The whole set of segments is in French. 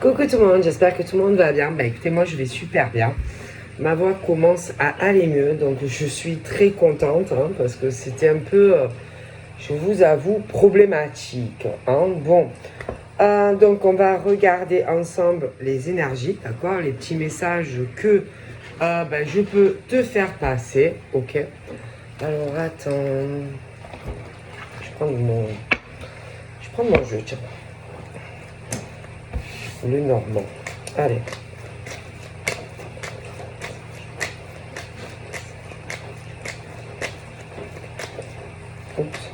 Coucou tout le monde, j'espère que tout le monde va bien. Écoutez, moi je vais super bien. Ma voix commence à aller mieux, donc je suis très contente parce que c'était un peu, je vous avoue, problématique. Donc on va regarder ensemble les énergies, d'accord? Les petits messages que je peux te faire passer, ok? Alors attends, je prends mon jeu, tiens. Le normand. Allez. Oups.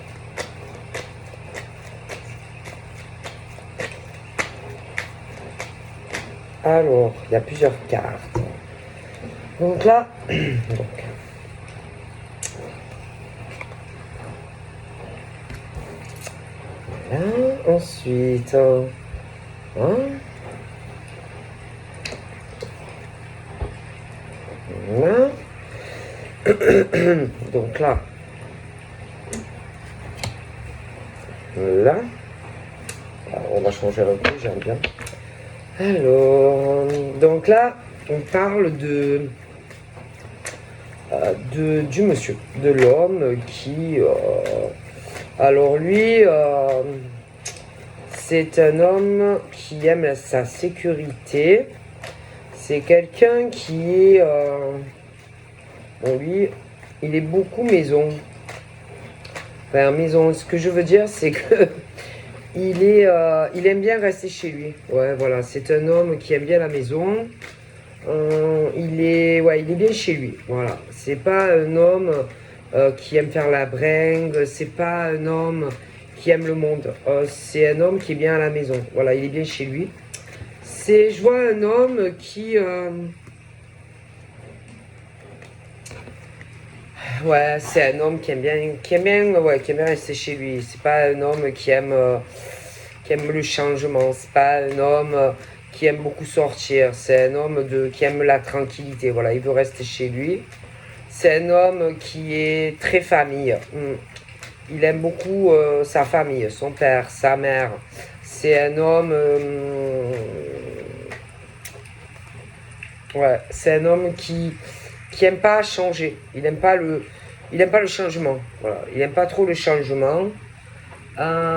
Alors, il y a plusieurs cartes. Donc là, voilà. Ensuite, voilà. Donc là, là. Alors, on va changer un peu, j'aime bien. Alors, donc là, on parle du monsieur, de l'homme qui... alors lui, c'est un homme qui aime sa sécurité. C'est quelqu'un qui est... bon, lui, il est beaucoup maison. Enfin, maison, ce que je veux dire, c'est que... il aime bien rester chez lui. Ouais, voilà, c'est un homme qui aime bien la maison. Il est bien chez lui. Voilà, c'est pas un homme qui aime faire la bringue. C'est pas un homme qui aime le monde. C'est un homme qui est bien à la maison. Voilà, il est bien chez lui. Je vois un homme qui ouais, c'est un homme qui aime bien rester chez lui. C'est pas un homme qui aime le changement. C'est pas un homme qui aime beaucoup sortir. C'est un homme qui aime la tranquillité. Voilà, il veut rester chez lui. C'est un homme qui est très famille. Il aime beaucoup sa famille, son père, sa mère. C'est un homme... ouais, c'est un homme qui aime pas changer. Il aime pas le changement. Voilà, il aime pas trop le changement.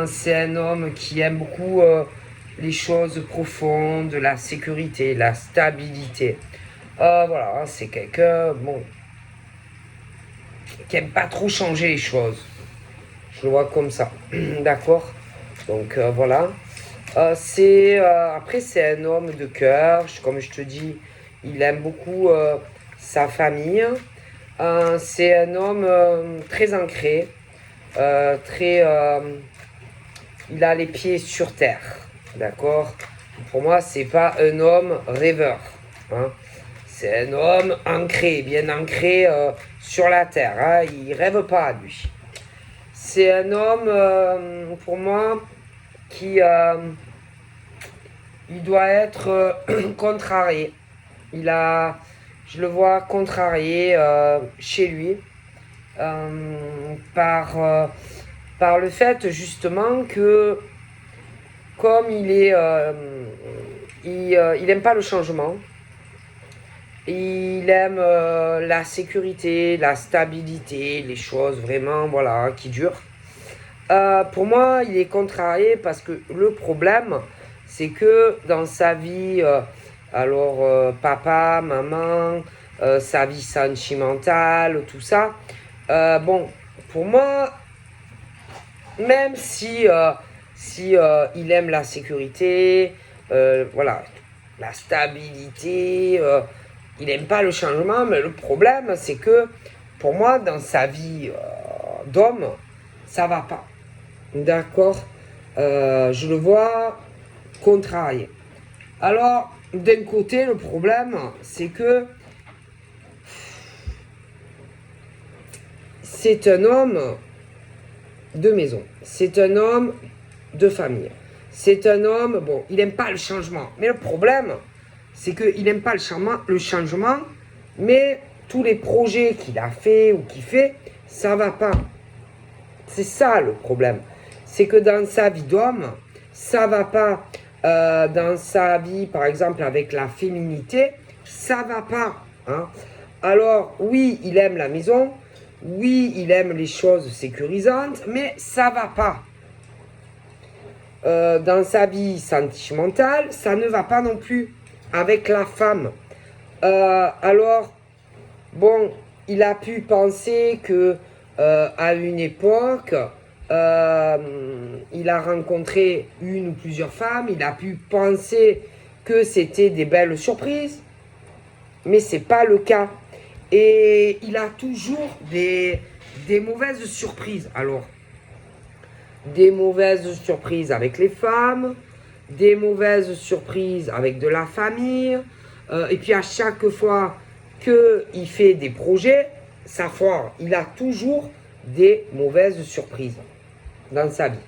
C'est un homme qui aime beaucoup les choses profondes, la sécurité, la stabilité. Voilà, c'est quelqu'un, bon, qui aime pas trop changer les choses. Je le vois comme ça. D'accord? Donc voilà. Après, c'est un homme de cœur. Comme je te dis, il aime beaucoup sa famille. C'est un homme très ancré. Il a les pieds sur terre. D'accord? Pour moi, c'est pas un homme rêveur. C'est un homme ancré, bien ancré sur la terre. Il rêve pas, lui. C'est un homme, pour moi, qui il doit être contrarié. Je le vois contrarié chez lui par le fait justement que comme il aime pas le changement, il aime la sécurité, la stabilité, les choses vraiment voilà qui durent. Pour moi, il est contrarié parce que le problème, c'est que dans sa vie, papa, maman, sa vie sentimentale, tout ça, bon, pour moi, même si il aime la sécurité, voilà, la stabilité, il n'aime pas le changement, mais le problème, c'est que pour moi, dans sa vie d'homme, ça va pas. D'accord? Je le vois contrarié. Alors, d'un côté, le problème, c'est que c'est un homme de maison. C'est un homme de famille. C'est un homme, bon, il n'aime pas le changement. Mais le problème, c'est qu'il n'aime pas le changement, mais tous les projets qu'il a fait ou qu'il fait, ça va pas. C'est ça le problème. C'est que dans sa vie d'homme, ça va pas. dans sa vie, par exemple, avec la féminité, ça va pas. Hein. Alors, oui, il aime la maison, oui, il aime les choses sécurisantes, mais ça va pas. Dans sa vie sentimentale, ça ne va pas non plus avec la femme. Alors, bon, il a pu penser que à une époque, il a rencontré une ou plusieurs femmes, il a pu penser que c'était des belles surprises, mais c'est pas le cas. Et il a toujours des mauvaises surprises. Alors, des mauvaises surprises avec les femmes, des mauvaises surprises avec de la famille, et puis à chaque fois qu'il fait des projets, ça foire. Il a toujours des mauvaises surprises dans sa vie.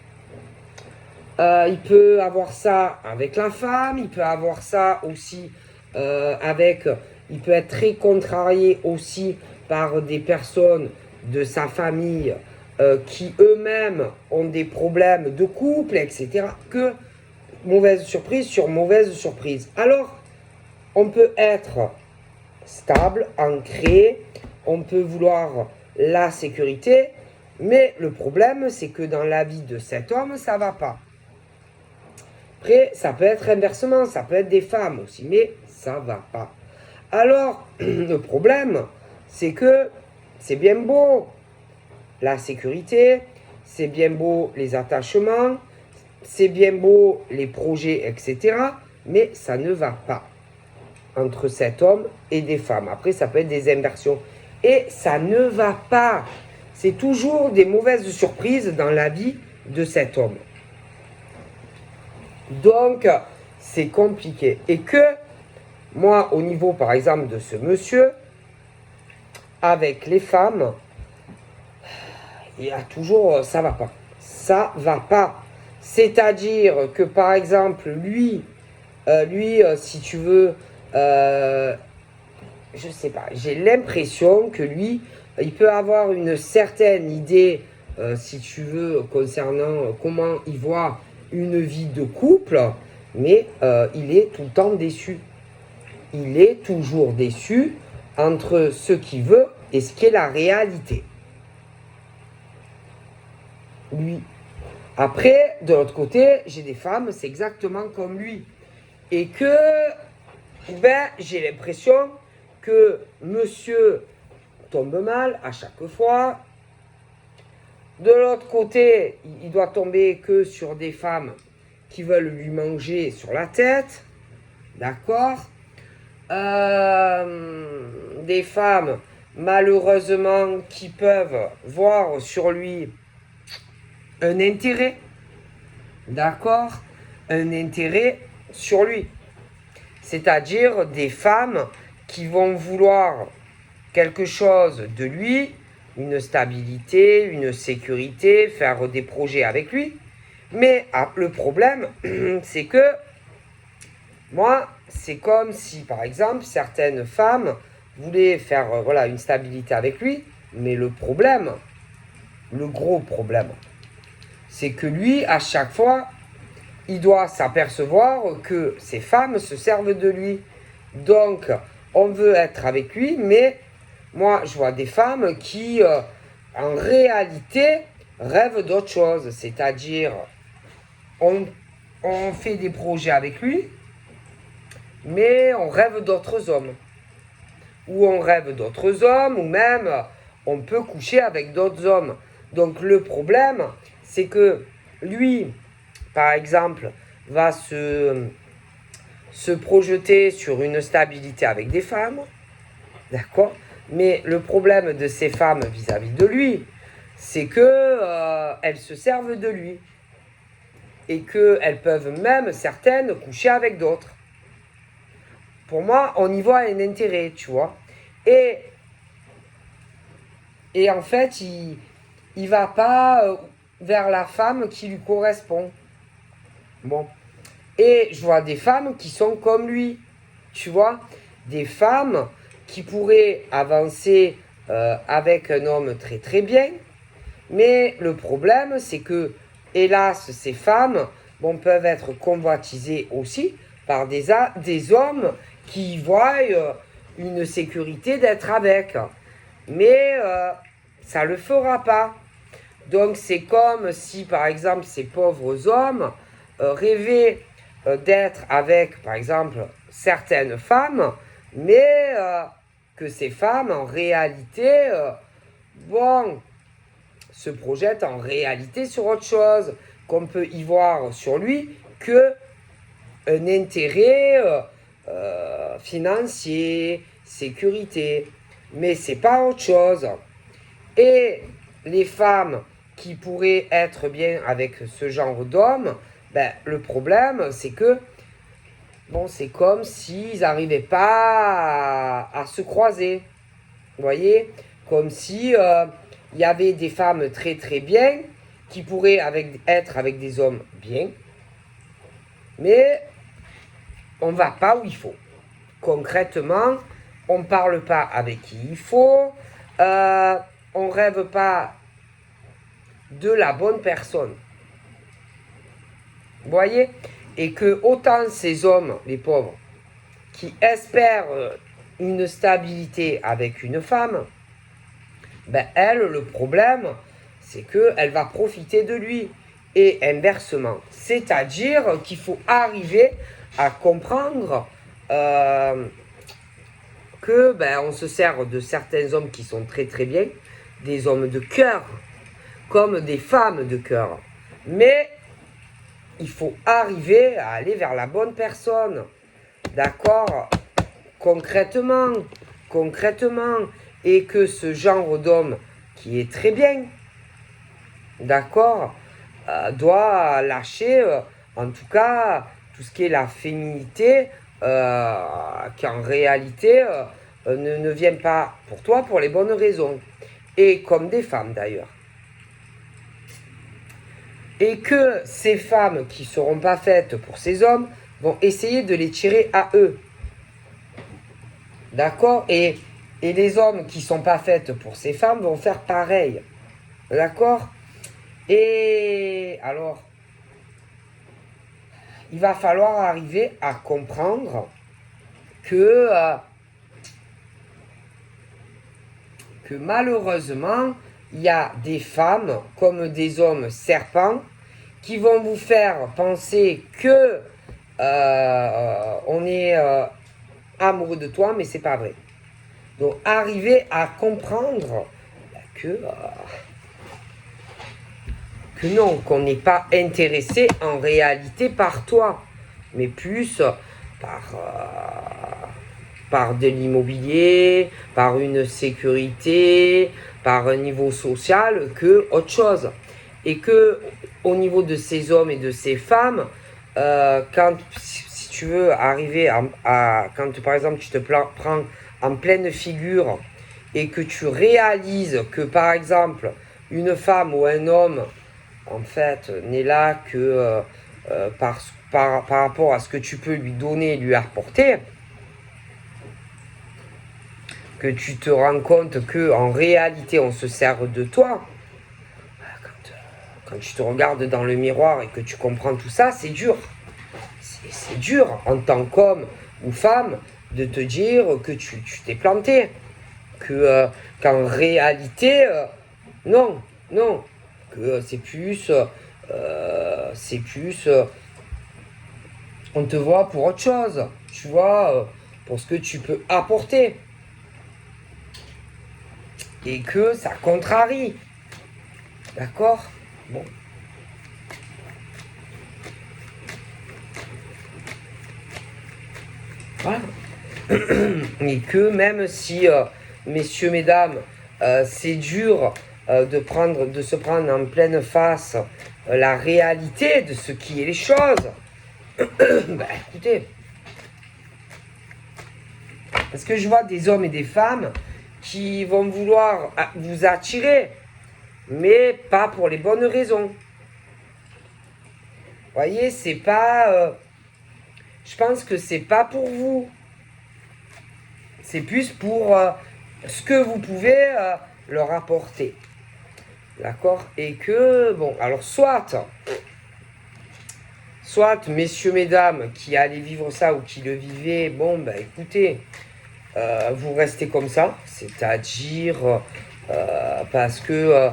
Il peut avoir ça avec la femme, il peut avoir ça aussi avec... Il peut être très contrarié aussi par des personnes de sa famille qui eux-mêmes ont des problèmes de couple, etc. Que mauvaise surprise sur mauvaise surprise. Alors, on peut être stable, ancré, on peut vouloir la sécurité, mais le problème, c'est que dans la vie de cet homme, ça va pas. Après, ça peut être inversement, ça peut être des femmes aussi, mais ça va pas. Alors, le problème, c'est que c'est bien beau la sécurité, c'est bien beau les attachements, c'est bien beau les projets, etc. Mais ça ne va pas entre cet homme et des femmes. Après, ça peut être des inversions. Et ça ne va pas. C'est toujours des mauvaises surprises dans la vie de cet homme. Donc, c'est compliqué. Et que, moi, au niveau, par exemple, de ce monsieur, avec les femmes, il y a toujours, ça va pas. Ça va pas. C'est-à-dire que, par exemple, lui, si tu veux, je sais pas, j'ai l'impression que lui, il peut avoir une certaine idée, si tu veux, concernant comment il voit une vie de couple, mais il est tout le temps déçu. Il est toujours déçu entre ce qu'il veut et ce qui est la réalité. Lui. Après, de l'autre côté, j'ai des femmes, c'est exactement comme lui. Et que, j'ai l'impression que monsieur tombe mal à chaque fois. De l'autre côté, il doit tomber que sur des femmes qui veulent lui manger sur la tête. D'accord ? Des femmes, malheureusement, qui peuvent voir sur lui un intérêt. D'accord ? Un intérêt sur lui. C'est-à-dire des femmes qui vont vouloir quelque chose de lui, une stabilité, une sécurité, faire des projets avec lui. Mais le problème, c'est que moi, c'est comme si, par exemple, certaines femmes voulaient faire une stabilité avec lui, mais le problème, le gros problème, c'est que lui, à chaque fois, il doit s'apercevoir que ces femmes se servent de lui. Donc, on veut être avec lui, mais moi, je vois des femmes qui, en réalité, rêvent d'autre chose. C'est-à-dire, on fait des projets avec lui, mais on rêve d'autres hommes. Ou on rêve d'autres hommes, ou même on peut coucher avec d'autres hommes. Donc le problème, c'est que lui, par exemple, va se projeter sur une stabilité avec des femmes, d'accord ? Mais le problème de ces femmes vis-à-vis de lui, c'est que elles se servent de lui. Et qu'elles peuvent même, certaines, coucher avec d'autres. Pour moi, on y voit un intérêt, tu vois. Et en fait, il va pas vers la femme qui lui correspond. Bon. Et je vois des femmes qui sont comme lui, tu vois. Des femmes qui pourraient avancer avec un homme très très bien. Mais le problème, c'est que, hélas, ces femmes bon, peuvent être convoitisés aussi par des hommes qui voient une sécurité d'être avec. Mais ça ne le fera pas. Donc c'est comme si, par exemple, ces pauvres hommes rêvaient d'être avec, par exemple, certaines femmes, mais que ces femmes, en réalité, bon, se projettent en réalité sur autre chose, qu'on peut y voir sur lui que un intérêt financier, sécurité, mais c'est pas autre chose. Et les femmes qui pourraient être bien avec ce genre d'homme, ben, le problème, c'est que, bon, c'est comme s'ils n'arrivaient pas à se croiser. Vous voyez? Comme si il y avait des femmes très très bien qui pourraient être avec des hommes bien, mais on ne va pas où il faut. Concrètement, on ne parle pas avec qui il faut, on ne rêve pas de la bonne personne. Vous voyez? Et que autant ces hommes, les pauvres, qui espèrent une stabilité avec une femme, ben elle, le problème, c'est qu'elle va profiter de lui. Et inversement. C'est-à-dire qu'il faut arriver à comprendre que ben, on se sert de certains hommes qui sont très très bien, des hommes de cœur, comme des femmes de cœur. Mais il faut arriver à aller vers la bonne personne. D'accord? Concrètement. Et que ce genre d'homme qui est très bien, d'accord, doit lâcher, en tout cas, tout ce qui est la féminité, qui en réalité ne vient pas pour toi pour les bonnes raisons. Et comme des femmes d'ailleurs. Et que ces femmes qui ne seront pas faites pour ces hommes vont essayer de les tirer à eux. D'accord? Et les hommes qui ne sont pas faites pour ces femmes vont faire pareil. D'accord? Et alors, il va falloir arriver à comprendre que malheureusement, il y a des femmes comme des hommes serpents qui vont vous faire penser que on est amoureux de toi, mais c'est pas vrai. Donc, arriver à comprendre que non, qu'on n'est pas intéressé en réalité par toi, mais plus par de l'immobilier, par une sécurité, par un niveau social que autre chose. Et que au niveau de ces hommes et de ces femmes, si tu veux arriver quand par exemple tu te prends en pleine figure et que tu réalises que par exemple une femme ou un homme en fait n'est là que par rapport à ce que tu peux lui donner et lui apporter, que tu te rends compte que en réalité on se sert de toi, quand tu te regardes dans le miroir et que tu comprends tout ça, c'est dur. C'est dur en tant qu'homme ou femme de te dire que tu t'es planté. Qu'en réalité, non. Que c'est plus, on te voit pour autre chose. Tu vois, pour ce que tu peux apporter. Et que ça contrarie. D'accord? Bon. Voilà. Et que même si, messieurs, mesdames, c'est dur de se prendre en pleine face la réalité de ce qui est les choses, bah écoutez, parce que je vois des hommes et des femmes qui vont vouloir vous attirer, mais pas pour les bonnes raisons. Vous voyez, c'est pas... je pense que c'est pas pour vous. C'est plus pour ce que vous pouvez leur apporter. D'accord? Et que, bon, alors soit soit messieurs, mesdames, qui allaient vivre ça ou qui le vivaient, bon, ben écoutez, vous restez comme ça, c'est-à-dire parce que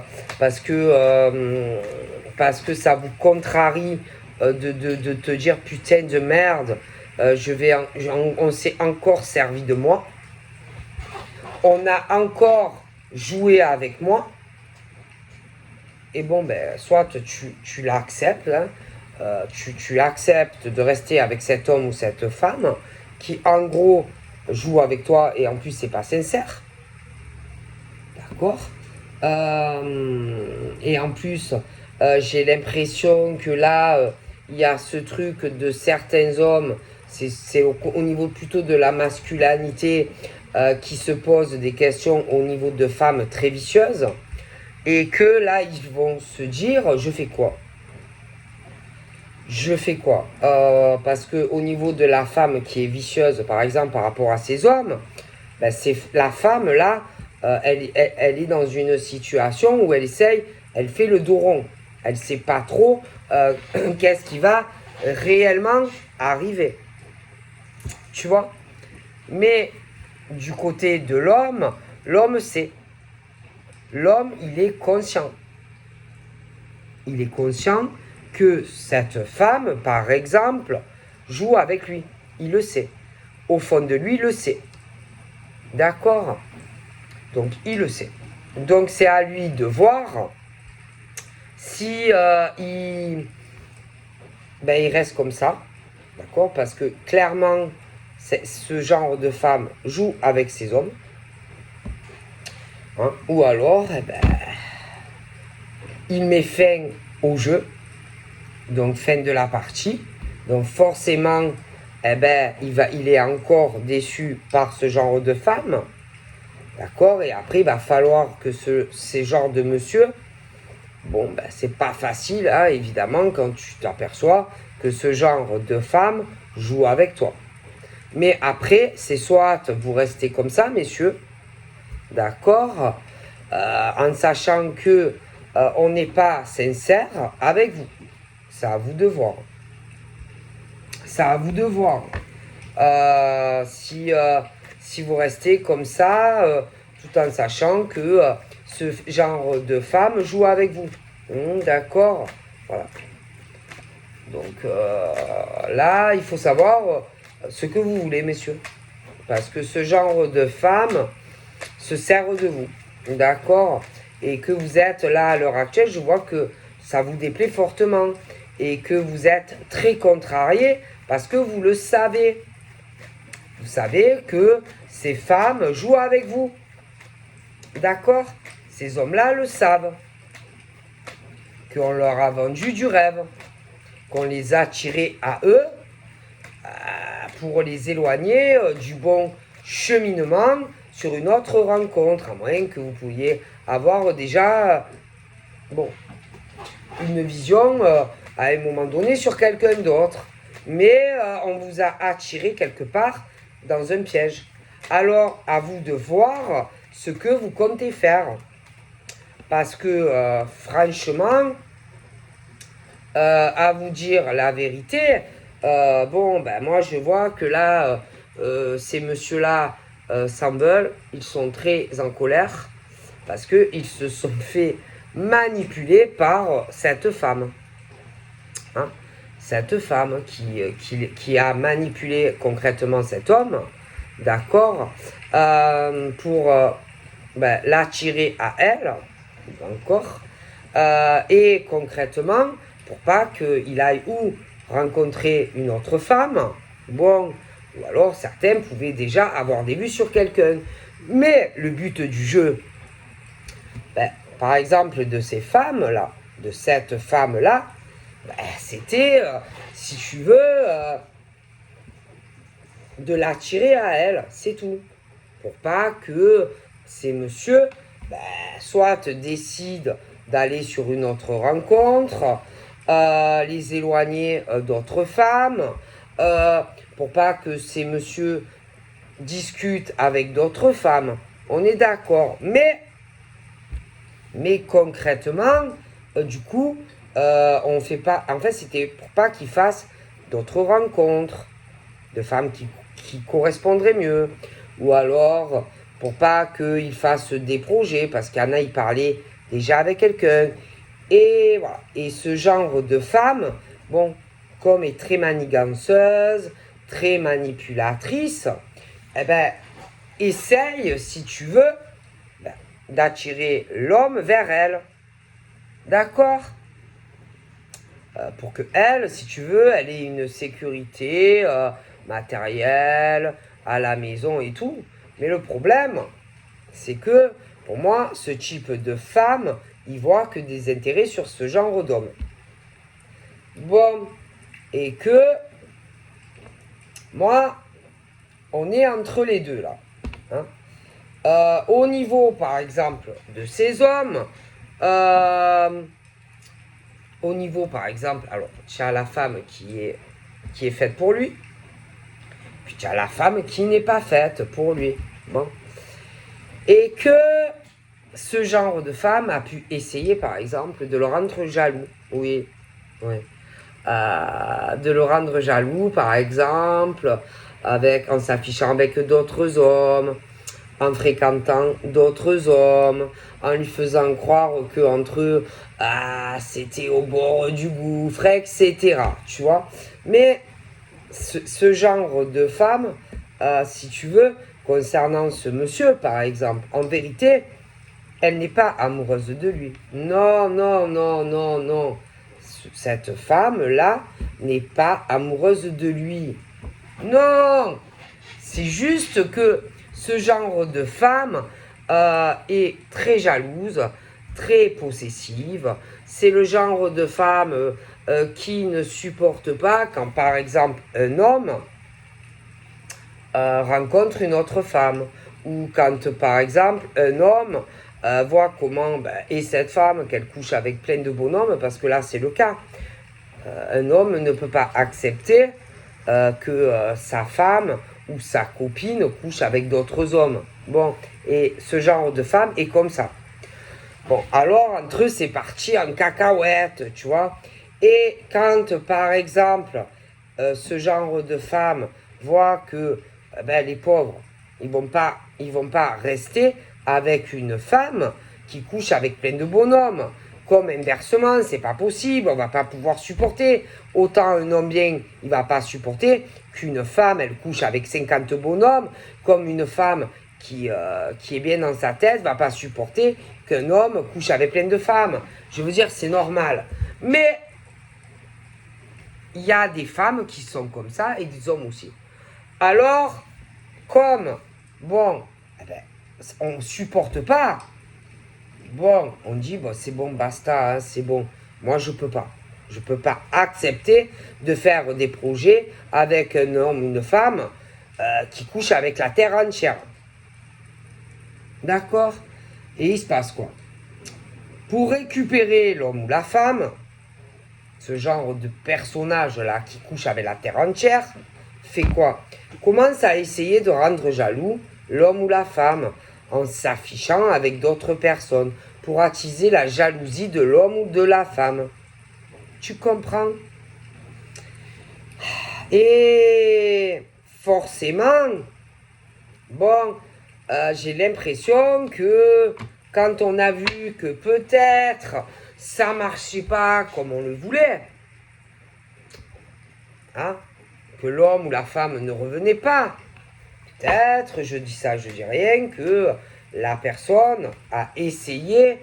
ça vous contrarie de te dire putain de merde, on s'est encore servi de moi, on a encore joué avec moi, et bon ben soit tu l'acceptes, hein, tu acceptes de rester avec cet homme ou cette femme qui en gros joue avec toi et en plus c'est pas sincère, d'accord, et en plus j'ai l'impression que là il y a ce truc de certains hommes, c'est au niveau plutôt de la masculinité qui se pose des questions au niveau de femmes très vicieuses et que là ils vont se dire je fais quoi. Je fais quoi parce que au niveau de la femme qui est vicieuse, par exemple, par rapport à ces hommes, ben c'est la femme là, elle est dans une situation où elle essaye, elle fait le dos rond. Elle ne sait pas trop qu'est-ce qui va réellement arriver. Tu vois? Mais du côté de l'homme, l'homme sait. L'homme, il est conscient. Il est conscient que cette femme, par exemple, joue avec lui. Il le sait. Au fond de lui, il le sait. D'accord? Donc, il le sait. Donc, c'est à lui de voir si il reste comme ça. D'accord? Parce que clairement, ce genre de femme joue avec ces hommes. Hein? Ou alors, il met fin au jeu. Donc fin de la partie, donc forcément il est encore déçu par ce genre de femme, d'accord, et après il va falloir que ces genres de monsieur, bon c'est pas facile hein, évidemment quand tu t'aperçois que ce genre de femme joue avec toi, mais après c'est soit vous restez comme ça messieurs, d'accord, en sachant que on n'est pas sincère avec vous. C'est à vous de voir. C'est à vous de voir. Si vous restez comme ça, tout en sachant que ce genre de femme joue avec vous. D'accord. Voilà. Donc là, il faut savoir ce que vous voulez, messieurs. Parce que ce genre de femme se sert de vous. D'accord. Et que vous êtes là à l'heure actuelle, je vois que ça vous déplaît fortement. Et que vous êtes très contrarié parce que vous le savez. Vous savez que ces femmes jouent avec vous. D'accord? Ces hommes-là le savent. Qu'on leur a vendu du rêve. Qu'on les a tirés à eux pour les éloigner du bon cheminement sur une autre rencontre. À moins que vous pouviez avoir déjà une vision à un moment donné sur quelqu'un d'autre. Mais on vous a attiré quelque part dans un piège. Alors, à vous de voir ce que vous comptez faire. Parce que, franchement, à vous dire la vérité, moi je vois que là, ces messieurs-là s'en veulent, ils sont très en colère, parce qu'ils se sont fait manipuler par cette femme. Hein, cette femme qui a manipulé concrètement cet homme, d'accord, pour l'attirer à elle, encore, et concrètement, pour pas qu'il aille ou rencontrer une autre femme, bon, ou alors certains pouvaient déjà avoir des vues sur quelqu'un. Mais le but du jeu, par exemple, de ces femmes-là, de cette femme-là, c'était, si tu veux, de l'attirer à elle, c'est tout. Pour pas que ces messieurs, soit décident d'aller sur une autre rencontre, les éloigner d'autres femmes, pour pas que ces messieurs discutent avec d'autres femmes. On est d'accord. Mais concrètement, du coup, on fait pas. En fait, c'était pour pas qu'ils fassent d'autres rencontres, de femmes qui correspondraient mieux. Ou alors, pour pas qu'il fasse des projets, parce qu'il y en a, il parlait déjà avec quelqu'un. Et voilà. Et ce genre de femme, bon, comme est très maniganceuse, très manipulatrice, eh ben, essaye, si tu veux, ben, d'attirer l'homme vers elle. D'accord? Pour que elle, si tu veux, elle ait une sécurité matérielle, à la maison et tout. Mais le problème, c'est que, pour moi, ce type de femme, il voit que des intérêts sur ce genre d'homme. Bon, et que, moi, on est entre les deux, là. Hein. Au niveau, par exemple, de ces hommes, au niveau, par exemple, alors, tu as la femme qui est faite pour lui, puis tu as la femme qui n'est pas faite pour lui. Bon. Et que ce genre de femme a pu essayer, par exemple, de le rendre jaloux. Oui, oui. De le rendre jaloux, par exemple, en s'affichant avec d'autres hommes, en fréquentant d'autres hommes, en lui faisant croire qu'entre eux, c'était au bord du gouffre, etc. Tu vois? Mais ce genre de femme, si tu veux, concernant ce monsieur, par exemple, en vérité, elle n'est pas amoureuse de lui. Non, non, non, non, non. Cette femme-là n'est pas amoureuse de lui. Non! C'est juste que ce genre de femme est très jalouse, très possessive. C'est le genre de femme qui ne supporte pas quand, par exemple, un homme rencontre une autre femme. Ou quand, par exemple, un homme voit comment est cette femme, qu'elle couche avec plein de bonhommes, parce que là, c'est le cas. Un homme ne peut pas accepter que sa femme ou sa copine couche avec d'autres hommes. Bon, et ce genre de femme est comme ça. Bon, alors, entre eux, c'est parti en cacahuète, tu vois. Et quand, par exemple, ce genre de femme voit que les pauvres, ils vont pas rester avec une femme qui couche avec plein de bonhommes. Comme inversement, c'est pas possible, on va pas pouvoir supporter. Autant un homme bien, il va pas supporter qu'une femme, elle couche avec 50 bonhommes, comme une femme qui est bien dans sa tête, va pas supporter qu'un homme couche avec plein de femmes. Je veux dire, c'est normal. Mais il y a des femmes qui sont comme ça et des hommes aussi. Alors, comme, bon, on ne supporte pas, bon, on dit, bon, c'est bon, basta, hein, c'est bon. Moi, je peux pas. Je peux pas accepter de faire des projets avec un homme ou une femme qui couche avec la terre entière. D'accord? Et il se passe quoi? Pour récupérer l'homme ou la femme, ce genre de personnage-là qui couche avec la terre entière, fait quoi? Commence à essayer de rendre jaloux l'homme ou la femme en s'affichant avec d'autres personnes pour attiser la jalousie de l'homme ou de la femme. Tu comprends? Et forcément, bon, j'ai l'impression que quand on a vu que peut-être ça marchait pas comme on le voulait, hein, que l'homme ou la femme ne revenait pas, peut-être, je dis ça, je dis rien, que la personne a essayé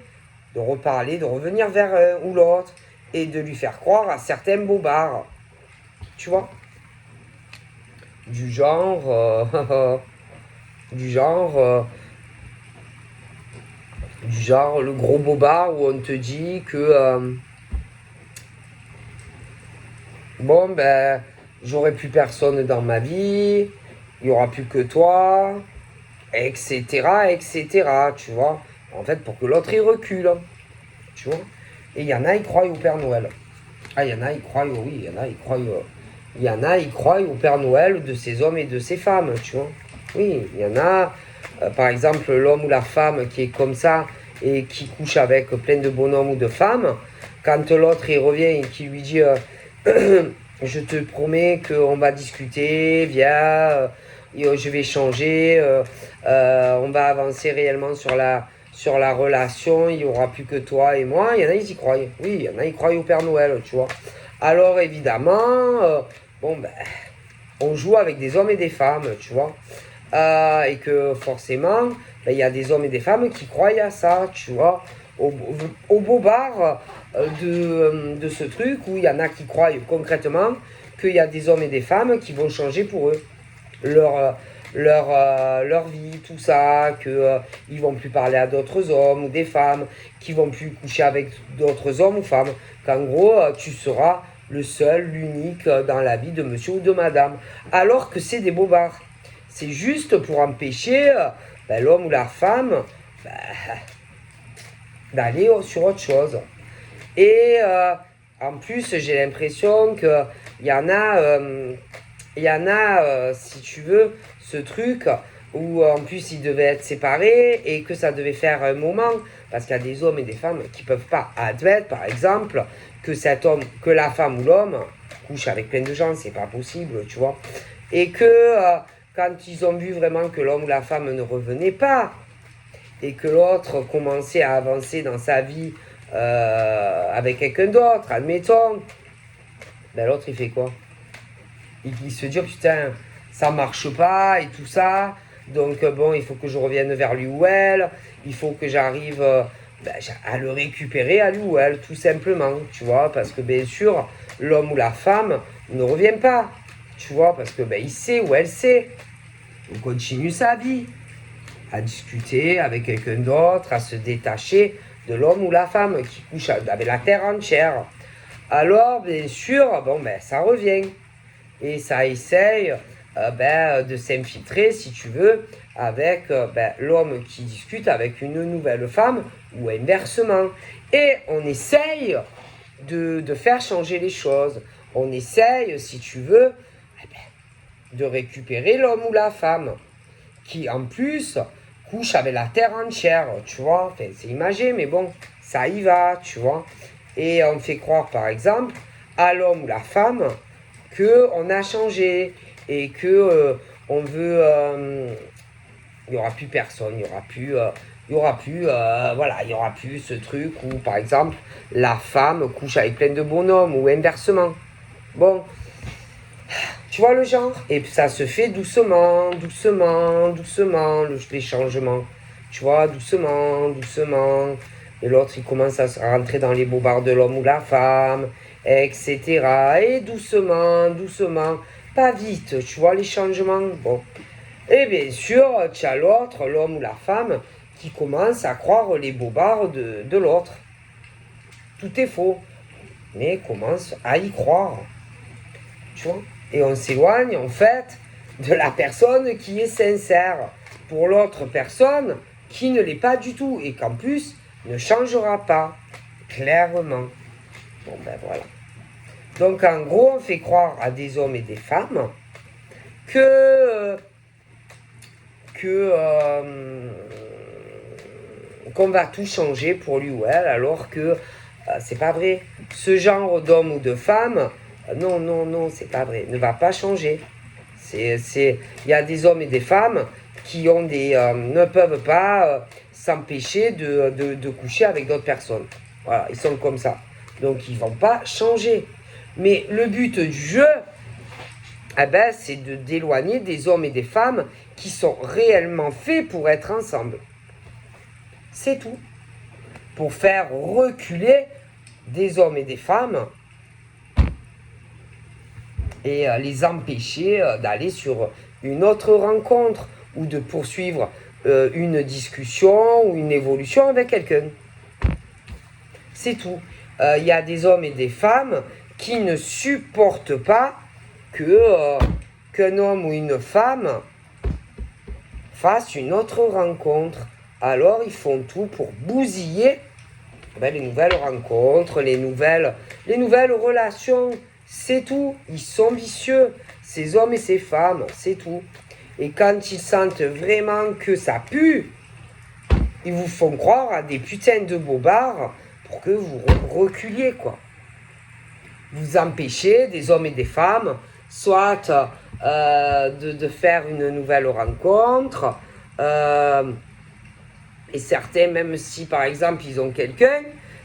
de reparler, de revenir vers un ou l'autre et de lui faire croire à certains bobards. Tu vois? Du genre, le gros bobard où on te dit que bon ben j'aurai plus personne dans ma vie, il n'y aura plus que toi, etc., etc., tu vois. En fait, pour que l'autre il recule, tu vois. Et il y en a, ils croient au Père Noël. Ah, il y en a, ils croient, oui, il y en a, ils croient, il y en a, ils croient au Père Noël de ces hommes et de ces femmes, tu vois. Oui, il y en a, par exemple, l'homme ou la femme qui est comme ça et qui couche avec plein de bonhommes ou de femmes, quand l'autre il revient et qui lui dit je te promets qu'on va discuter, viens, je vais changer, on va avancer réellement sur la relation, il n'y aura plus que toi et moi. Il y en a, ils y croient. Oui, il y en a, ils croient au Père Noël, tu vois. Alors évidemment, bon, ben, on joue avec des hommes et des femmes, tu vois. Et que forcément, ben, il y a des hommes et des femmes qui croient à ça, tu vois. Au bobard de ce truc où il y en a qui croient concrètement qu'il y a des hommes et des femmes qui vont changer pour eux leur, leur vie, tout ça, qu'ils ils vont plus parler à d'autres hommes ou des femmes, qu'ils vont plus coucher avec d'autres hommes ou femmes, qu'en gros, tu seras le seul, l'unique dans la vie de monsieur ou de madame. Alors que c'est des bobards. C'est juste pour empêcher ben, l'homme ou la femme ben, d'aller sur autre chose. Et en plus, j'ai l'impression qu'il y en a, si tu veux, ce truc où en plus ils devaient être séparés et que ça devait faire un moment, parce qu'il y a des hommes et des femmes qui ne peuvent pas admettre, par exemple, que cet homme, que la femme ou l'homme couche avec plein de gens, c'est pas possible, tu vois. Et que quand ils ont vu vraiment que l'homme ou la femme ne revenait pas, et que l'autre commençait à avancer dans sa vie avec quelqu'un d'autre, admettons, ben l'autre il fait quoi? Il se dit, oh, putain, ça marche pas et tout ça, donc bon, il faut que je revienne vers lui ou elle, il faut que j'arrive ben, à le récupérer à lui ou elle, tout simplement, tu vois, parce que bien sûr, l'homme ou la femme ne revient pas, tu vois, parce que ben, il sait ou elle sait, il continue sa vie, à discuter avec quelqu'un d'autre, à se détacher de l'homme ou la femme qui couche avec la terre entière. Alors, bien sûr, bon, ben, ça revient. Et ça essaye ben, de s'infiltrer, si tu veux, avec ben, l'homme qui discute avec une nouvelle femme, ou inversement. Et on essaye de faire changer les choses. On essaye, si tu veux, eh ben, de récupérer l'homme ou la femme, qui en plus couche avec la terre entière, tu vois. Enfin, c'est imagé, mais bon, ça y va, tu vois. Et on fait croire, par exemple, à l'homme ou la femme qu'on a changé et que on veut... il n'y aura plus personne, il y aura plus, voilà, il y aura plus ce truc où, par exemple, la femme couche avec plein de bonhommes ou inversement. Bon, tu vois le genre? Et ça se fait doucement, doucement, doucement, les changements. Tu vois, doucement, doucement. Et l'autre, il commence à rentrer dans les bobards de l'homme ou la femme, etc. Et doucement, doucement, pas vite, tu vois les changements. Bon. Et bien sûr, tu as l'autre, l'homme ou la femme, qui commence à croire les bobards de l'autre. Tout est faux, mais commence à y croire. Tu vois? Et on s'éloigne en fait de la personne qui est sincère pour l'autre personne qui ne l'est pas du tout et qu'en plus ne changera pas, clairement. Bon ben voilà. Donc en gros, on fait croire à des hommes et des femmes qu'on va tout changer pour lui ou elle, alors que c'est pas vrai. Ce genre d'homme ou de femme, non, non, non, c'est pas vrai, ne va pas changer. Il y a des hommes et des femmes qui ont ne peuvent pas s'empêcher de coucher avec d'autres personnes. Voilà, ils sont comme ça. Donc ils vont pas changer. Mais le but du jeu, eh ben, c'est d'éloigner des hommes et des femmes qui sont réellement faits pour être ensemble. C'est tout. Pour faire reculer des hommes et des femmes et les empêcher d'aller sur une autre rencontre ou de poursuivre une discussion ou une évolution avec quelqu'un. C'est tout. Il y a des hommes et des femmes qui ne supportent pas qu'un homme ou une femme fasse une autre rencontre. Alors ils font tout pour bousiller ben, les nouvelles rencontres, les nouvelles relations. C'est tout. Ils sont vicieux, ces hommes et ces femmes, c'est tout. Et quand ils sentent vraiment que ça pue, ils vous font croire à des putains de bobards pour que vous reculiez, quoi. vous empêcher, des hommes et des femmes, soit de faire une nouvelle rencontre, et certains, même si par exemple ils ont quelqu'un,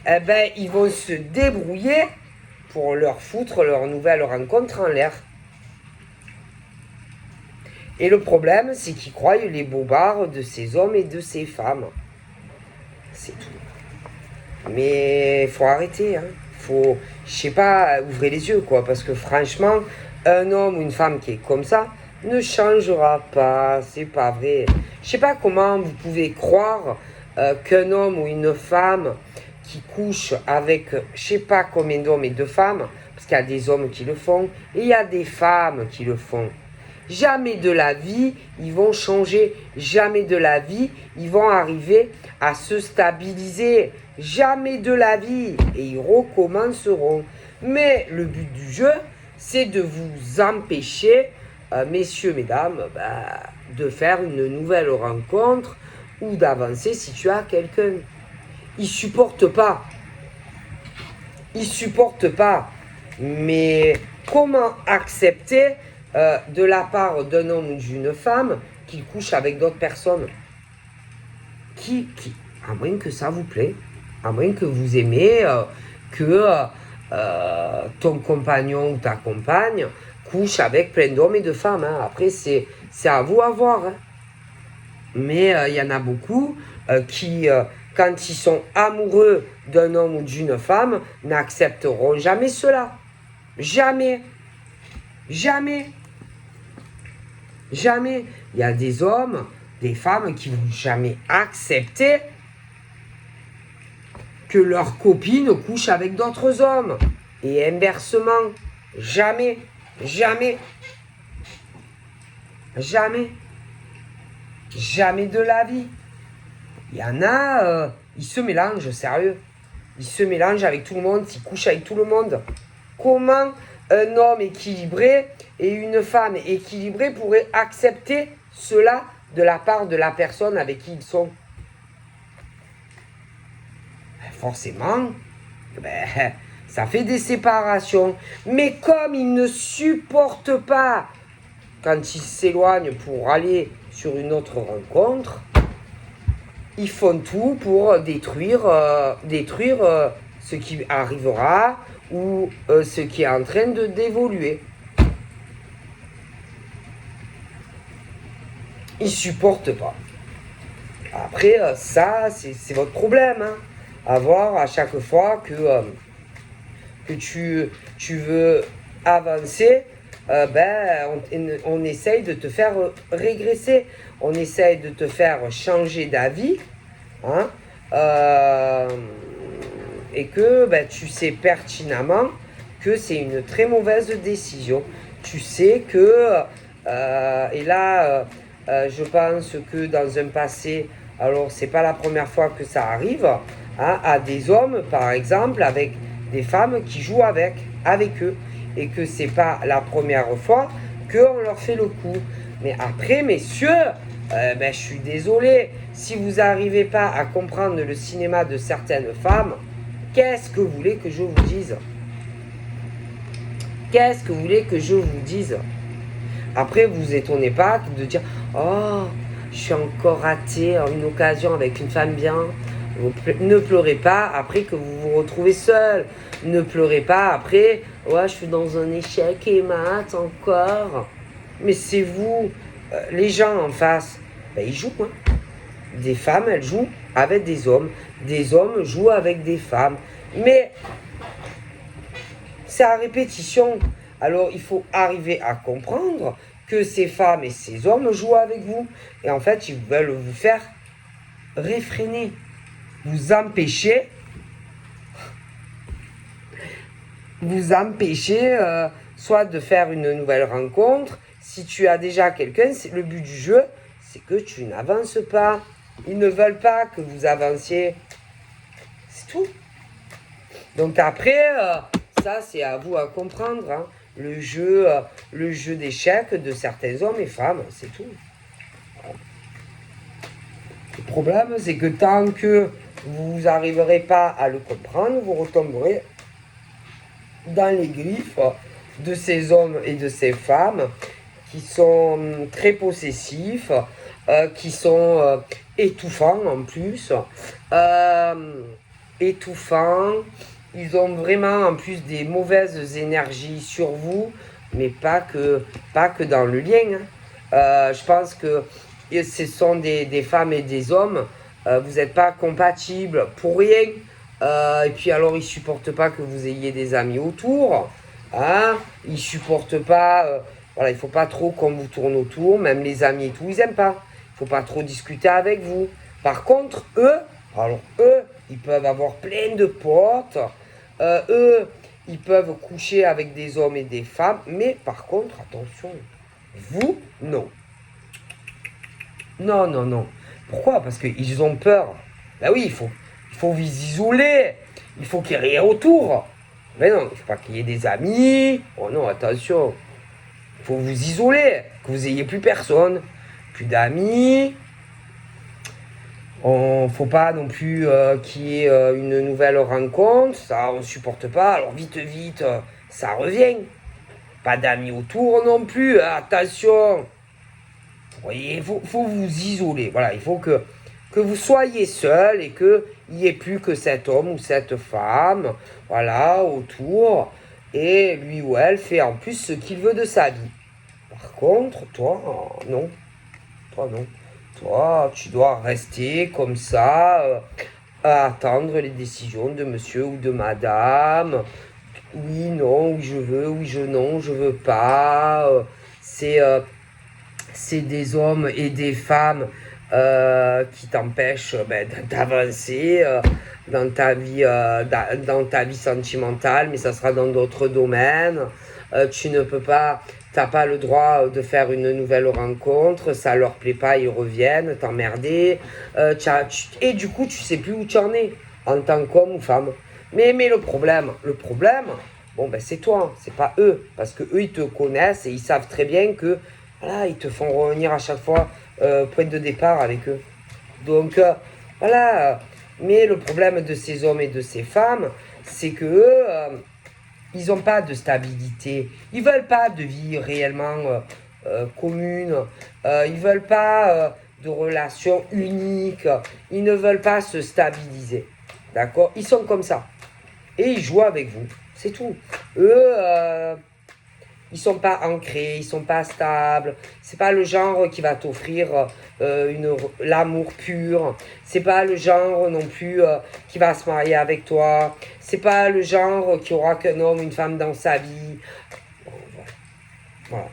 eh ben, ils vont se débrouiller pour leur foutre leur nouvelle rencontre en l'air. Et le problème, c'est qu'ils croient les bobards de ces hommes et de ces femmes. C'est tout. Mais il faut arrêter, hein. Faut, je sais pas, ouvrez les yeux, quoi. Parce que franchement, un homme ou une femme qui est comme ça ne changera pas. C'est pas vrai. Je sais pas comment vous pouvez croire qu'un homme ou une femme qui couche avec je sais pas combien d'hommes et de femmes, parce qu'il y a des hommes qui le font, et il y a des femmes qui le font. Jamais de la vie, ils vont changer. Jamais de la vie, ils vont arriver à se stabiliser. Jamais de la vie. Et ils recommenceront. Mais le but du jeu, c'est de vous empêcher, messieurs, mesdames, de faire une nouvelle rencontre ou d'avancer si tu as quelqu'un. Ils supportent pas. Ils supportent pas. Mais comment accepter de la part d'un homme ou d'une femme qu'il couche avec d'autres personnes? À moins que ça vous plaît, à moins que vous aimez que ton compagnon ou ta compagne couche avec plein d'hommes et de femmes. Hein. Après, c'est à vous à voir. Hein. Mais il y en a beaucoup qui, quand ils sont amoureux d'un homme ou d'une femme, n'accepteront jamais cela. Jamais. Jamais. Jamais. Il y a des hommes, des femmes qui vont jamais accepter que leur copine couche avec d'autres hommes. Et inversement. Jamais. Jamais. Jamais. Jamais de la vie. Il y en a, ils se mélangent, sérieux. Ils se mélangent avec tout le monde, ils couchent avec tout le monde. Comment un homme équilibré et une femme équilibrée pourraient accepter cela de la part de la personne avec qui ils sont? Forcément, ça fait des séparations. Mais comme ils ne supportent pas quand ils s'éloignent pour aller sur une autre rencontre, ils font tout pour détruire ce qui arrivera ou ce qui est en train d'évoluer. Ils supportent pas. Après, ça, c'est votre problème. Hein. À voir à chaque fois que tu veux avancer, on essaye de te faire régresser. On essaye de te faire changer d'avis. Hein, et que tu sais pertinemment que c'est une très mauvaise décision. Tu sais que, et là, je pense que dans un passé, alors c'est pas la première fois que ça arrive, hein, à des hommes, par exemple, avec des femmes qui jouent avec eux, et que c'est pas la première fois qu'on leur fait le coup. Mais après, messieurs, je suis désolé, si vous n'arrivez pas à comprendre le cinéma de certaines femmes, qu'est-ce que vous voulez que je vous dise? Qu'est-ce que vous voulez que je vous dise? Après, vous vous étonnez pas de dire « Oh, je suis encore raté une occasion avec une femme bien. » Ne pleurez pas après que vous vous retrouvez seul. Ne pleurez pas après « Ouais, je suis dans un échec et mat encore. » Mais c'est vous. Les gens en face, ils jouent. Hein. Des femmes, elles jouent avec des hommes. Des hommes jouent avec des femmes. Mais c'est à répétition. Alors, il faut arriver à comprendre que ces femmes et ces hommes jouent avec vous. Et en fait, ils veulent vous faire réfréner. Vous empêcher soit de faire une nouvelle rencontre. Si tu as déjà quelqu'un, le but du jeu, c'est que tu n'avances pas. Ils ne veulent pas que vous avanciez. C'est tout. Donc après, ça c'est à vous à comprendre. Hein. Le jeu d'échecs de certains hommes et femmes, c'est tout. Le problème, c'est que tant que vous n'arriverez pas à le comprendre, vous retomberez dans les griffes de ces hommes et de ces femmes qui sont très possessifs, qui sont étouffants en plus. Étouffants. Ils ont vraiment en plus des mauvaises énergies sur vous, mais pas que dans le lien. Je pense que ce sont des femmes et des hommes. Vous n'êtes pas compatibles pour rien. Et puis alors, ils supportent pas que vous ayez des amis autour. Hein, ils supportent pas. Voilà, il faut pas trop qu'on vous tourne autour. Même les amis et tout, ils aiment pas. Il faut pas trop discuter avec vous. Par contre, eux, ils peuvent avoir plein de potes. Eux, ils peuvent coucher avec des hommes et des femmes. Mais par contre, attention, vous, non. Non, non, non. Pourquoi? Parce qu'ils ont peur. Ben oui, il faut vous isoler. Il faut qu'il y ait rien autour. Mais non, il ne faut pas qu'il y ait des amis. Oh non, attention. Il faut vous isoler. Que vous ayez plus personne. Plus d'amis. Il ne faut pas non plus qu'il y ait une nouvelle rencontre. Ça, on ne supporte pas. Alors vite, vite, ça revient. Pas d'amis autour non plus. Attention. Vous voyez, il faut vous isoler. Voilà, il faut que vous soyez seul et qu'il n'y ait plus que cet homme ou cette femme, voilà, autour. Et lui ou elle fait en plus ce qu'il veut de sa vie. Par contre, toi, non. Toi, non. Toi, tu dois rester comme ça, à attendre les décisions de monsieur ou de madame. Oui, non, oui, je veux, oui, non, je veux pas. C'est des hommes et des femmes qui t'empêchent d'avancer dans ta vie sentimentale, mais ça sera dans d'autres domaines. Tu ne peux pas, t'as pas le droit de faire une nouvelle rencontre, ça leur plaît pas, ils reviennent, t'emmerder. Et du coup, tu sais plus où tu en es en tant qu'homme ou femme. Mais le problème, bon ben c'est toi, c'est pas eux, parce que eux ils te connaissent et ils savent très bien que voilà, ils te font revenir à chaque fois point de départ avec eux. Donc voilà. Mais le problème de ces hommes et de ces femmes, c'est que eux, ils n'ont pas de stabilité. Ils veulent pas de vie réellement commune. Ils veulent pas de relations uniques. Ils ne veulent pas se stabiliser. D'accord? Ils sont comme ça. Et ils jouent avec vous. C'est tout. Eux, ils sont pas ancrés, ils sont pas stables. C'est pas le genre qui va t'offrir l'amour pur. C'est pas le genre non plus qui va se marier avec toi. C'est pas le genre qui aura qu'un homme, une femme dans sa vie. Bon, voilà.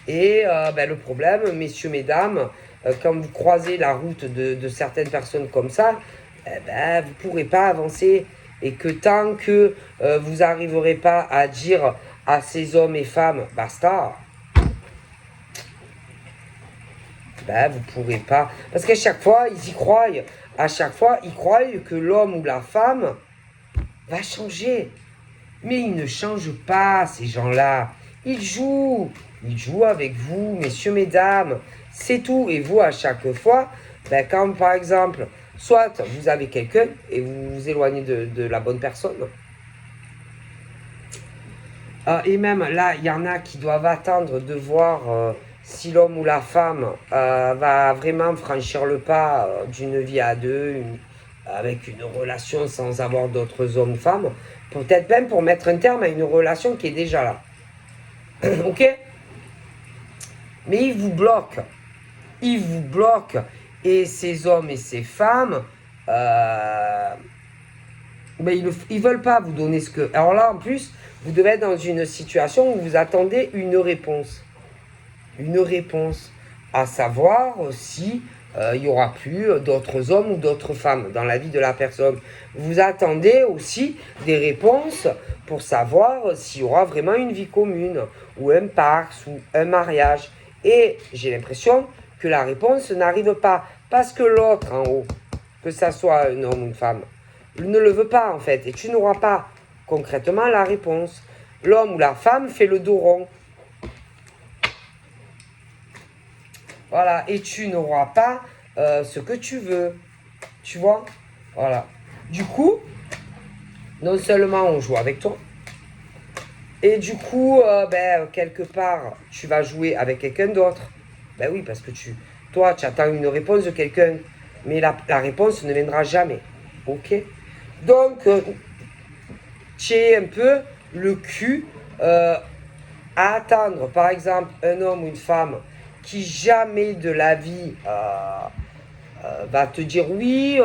Et le problème, messieurs, mesdames, quand vous croisez la route de certaines personnes comme ça, vous pourrez pas avancer. Et que tant que vous n'arriverez pas à dire à ces hommes et femmes, basta, vous pourrez pas. Parce qu'à chaque fois, ils y croient. À chaque fois, ils croient que l'homme ou la femme va changer. Mais ils ne changent pas, ces gens-là. Ils jouent. Ils jouent avec vous, messieurs, mesdames. C'est tout. Et vous, à chaque fois, quand par exemple, soit vous avez quelqu'un et vous vous éloignez de la bonne personne. Et même là, il y en a qui doivent attendre de voir si l'homme ou la femme va vraiment franchir le pas d'une vie à deux, avec une relation sans avoir d'autres hommes ou femmes. Peut-être même pour mettre un terme à une relation qui est déjà là. Ok? Mais ils vous bloquent. Ils vous bloquent. Et ces hommes et ces femmes, ils veulent pas vous donner ce que... Alors là, en plus, vous devez être dans une situation où vous attendez une réponse. Une réponse. À savoir si il y aura plus d'autres hommes ou d'autres femmes dans la vie de la personne. Vous attendez aussi des réponses pour savoir s'il y aura vraiment une vie commune, ou un Pacs, ou un mariage. Et j'ai l'impression que la réponse n'arrive pas. Parce que l'autre en haut, que ça soit un homme ou une femme, ne le veut pas en fait. Et tu n'auras pas concrètement la réponse. L'homme ou la femme fait le dos rond. Voilà. Et tu n'auras pas ce que tu veux. Tu vois? Voilà. Du coup, non seulement on joue avec toi, Et du coup, quelque part, tu vas jouer avec quelqu'un d'autre. Ben oui, parce que toi, tu attends une réponse de quelqu'un, mais la réponse ne viendra jamais. Ok? Donc, tu es un peu le cul à attendre, par exemple, un homme ou une femme qui jamais de la vie va te dire oui,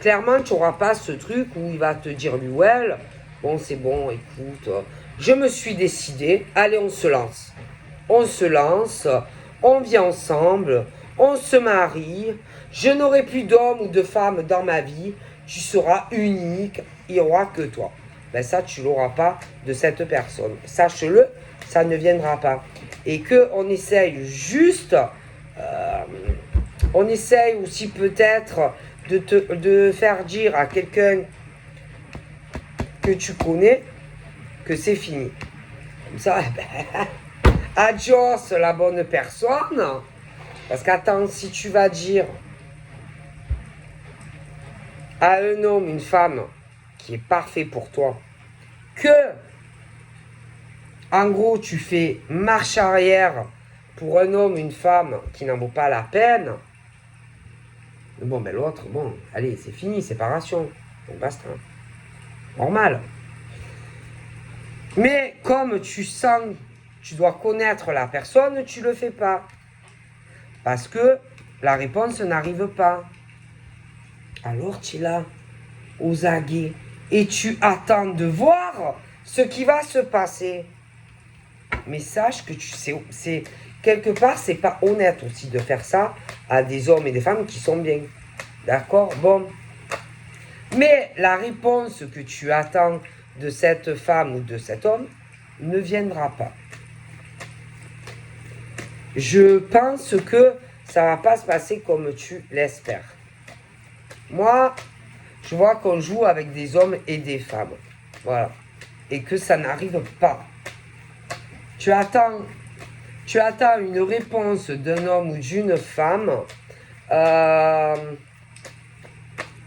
clairement, tu n'auras pas ce truc où il va te dire lui ou elle, bon, c'est bon, écoute, je me suis décidé, allez, on se lance. On se lance, on vit ensemble, on se marie, je n'aurai plus d'homme ou de femme dans ma vie, tu seras unique, il n'y aura que toi. Ben ça, tu l'auras pas de cette personne. Sache-le, ça ne viendra pas. Et qu'on essaye juste, on essaye aussi peut-être de faire dire à quelqu'un que tu connais que c'est fini. Comme ça, adios la bonne personne. Parce qu'attends, si tu vas dire à un homme, une femme qui est parfait pour toi, que en gros tu fais marche arrière pour un homme, une femme qui n'en vaut pas la peine, bon ben l'autre, bon, allez, c'est fini, séparation. Donc basta. Normal. Mais comme tu sens, tu dois connaître la personne, tu le fais pas. Parce que la réponse n'arrive pas. Alors tu es là, aux aguets, et tu attends de voir ce qui va se passer. Mais sache que tu sais, c'est quelque part, c'est pas honnête aussi de faire ça à des hommes et des femmes qui sont bien. D'accord? Bon. Mais la réponse que tu attends de cette femme ou de cet homme ne viendra pas. Je pense que ça va pas se passer comme tu l'espères. Moi, je vois qu'on joue avec des hommes et des femmes. Voilà. Et que ça n'arrive pas. Tu attends une réponse d'un homme ou d'une femme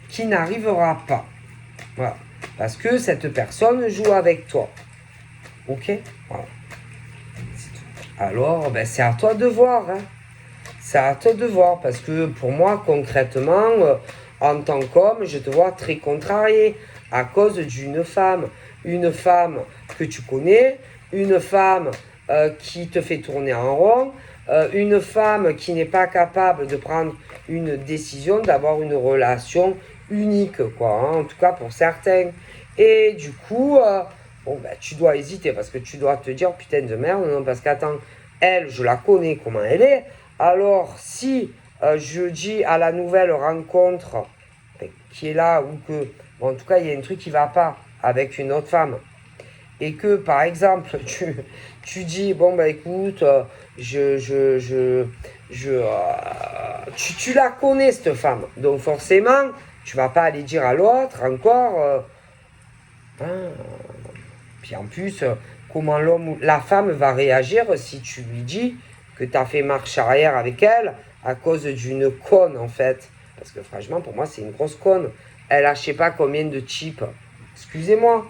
qui n'arrivera pas. Voilà. Parce que cette personne joue avec toi. Ok? Voilà. Alors, ben, c'est à toi de voir. Hein. C'est à toi de voir. Parce que pour moi, concrètement, en tant qu'homme, je te vois très contrarié à cause d'une femme. Une femme que tu connais, une femme qui te fait tourner en rond, une femme qui n'est pas capable de prendre une décision, d'avoir une relation unique, quoi, hein, en tout cas pour certains. Et du coup, bon, ben, tu dois hésiter parce que tu dois te dire putain de merde, non, parce qu'attends, elle, je la connais comment elle est. Alors, si je dis à la nouvelle rencontre qui est là, ou que, bon, en tout cas, il y a un truc qui va pas avec une autre femme, et que par exemple tu dis bon bah écoute tu la connais cette femme, donc forcément tu vas pas aller dire à l'autre encore puis en plus comment l'homme ou la femme va réagir si tu lui dis que tu as fait marche arrière avec elle à cause d'une conne en fait, parce que franchement pour moi c'est une grosse conne, elle a je sais pas combien de types, excusez-moi,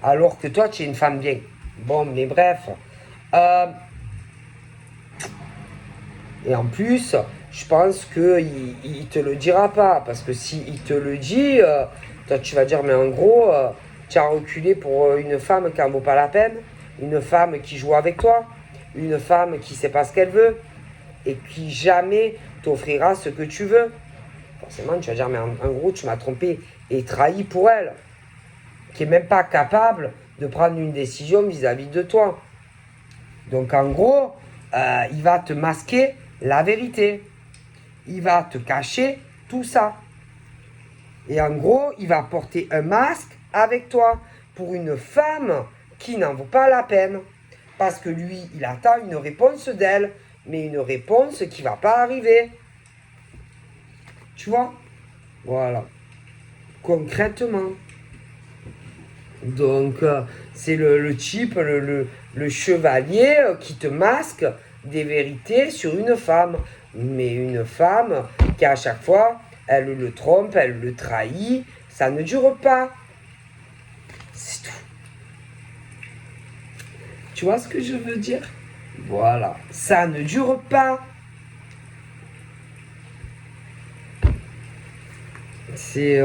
alors que toi, tu es une femme bien. Bon, mais bref. Et en plus, je pense qu'il ne te le dira pas. Parce que s'il te le dit, toi, tu vas dire, mais en gros, tu as reculé pour une femme qui n'en vaut pas la peine. Une femme qui joue avec toi. Une femme qui ne sait pas ce qu'elle veut. Et qui jamais t'offrira ce que tu veux. Forcément, tu vas dire, mais en gros, tu m'as trompé et trahi pour elle. Qui n'est même pas capable de prendre une décision vis-à-vis de toi. Donc en gros, il va te masquer la vérité. Il va te cacher tout ça. Et en gros, il va porter un masque avec toi pour une femme qui n'en vaut pas la peine. Parce que lui, il attend une réponse d'elle, mais une réponse qui ne va pas arriver. Tu vois? Voilà. Concrètement. Donc, c'est le type, le chevalier qui te masque des vérités sur une femme. Mais une femme qui, à chaque fois, elle le trompe, elle le trahit, ça ne dure pas. C'est tout. Tu vois ce que je veux dire? Voilà, ça ne dure pas. C'est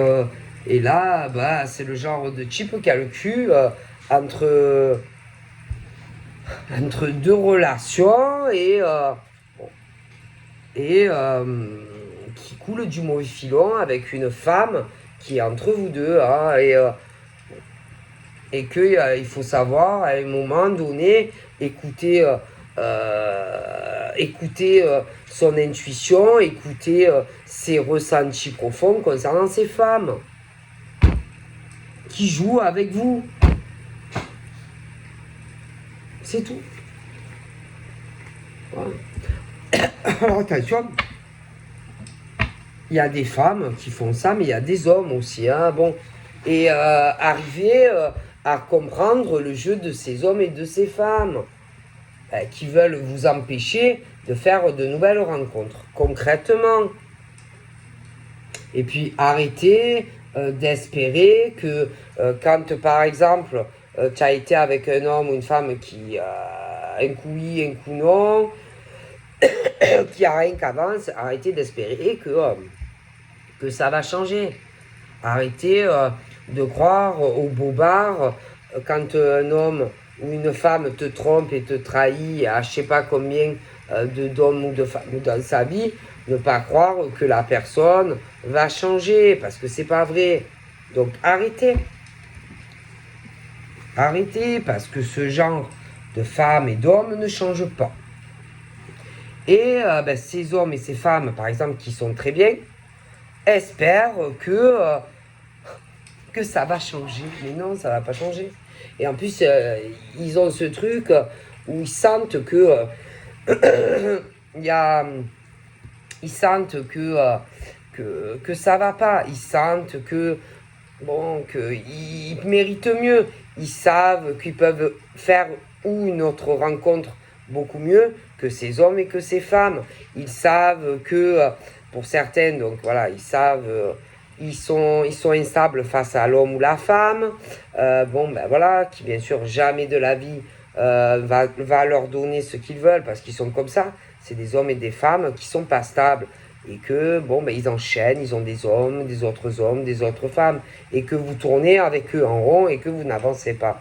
et là, bah, c'est le genre de type qui a le cul entre deux relations et qui coule du mauvais filon avec une femme qui est entre vous deux, hein, et que il faut savoir à un moment donné écouter son intuition, écouter ses ressentis profonds concernant ces femmes qui jouent avec vous. C'est tout. Voilà. Alors attention, il y a des femmes qui font ça, mais il y a des hommes aussi. Hein, bon. Et arriver à comprendre le jeu de ces hommes et de ces femmes qui veulent vous empêcher de faire de nouvelles rencontres, concrètement. Et puis arrêtez d'espérer que quand par exemple tu as été avec un homme ou une femme qui un coup oui, un coup non, qui a rien qu'avance, arrêtez d'espérer que ça va changer. Arrêtez de croire au bobard quand un homme ou une femme te trompe et te trahit à je sais pas combien d'hommes ou de femmes dans sa vie, ne pas croire que la personne va changer, parce que c'est pas vrai. Donc arrêtez. Arrêtez, parce que ce genre de femmes et d'hommes ne change pas. Et ces hommes et ces femmes, par exemple, qui sont très bien, espèrent que ça va changer. Mais non, ça va pas changer. Et en plus, ils ont ce truc où ils sentent que ils sentent que ça va pas. Ils sentent qu'ils méritent mieux. Ils savent qu'ils peuvent faire une autre rencontre beaucoup mieux que ces hommes et que ces femmes. Ils savent que, pour certaines, donc voilà, ils savent, ils sont instables face à l'homme ou la femme. Qui bien sûr jamais de la vie va leur donner ce qu'ils veulent, parce qu'ils sont comme ça. C'est des hommes et des femmes qui sont pas stables. Et que, ils enchaînent, ils ont des hommes, des autres femmes. Et que vous tournez avec eux en rond et que vous n'avancez pas.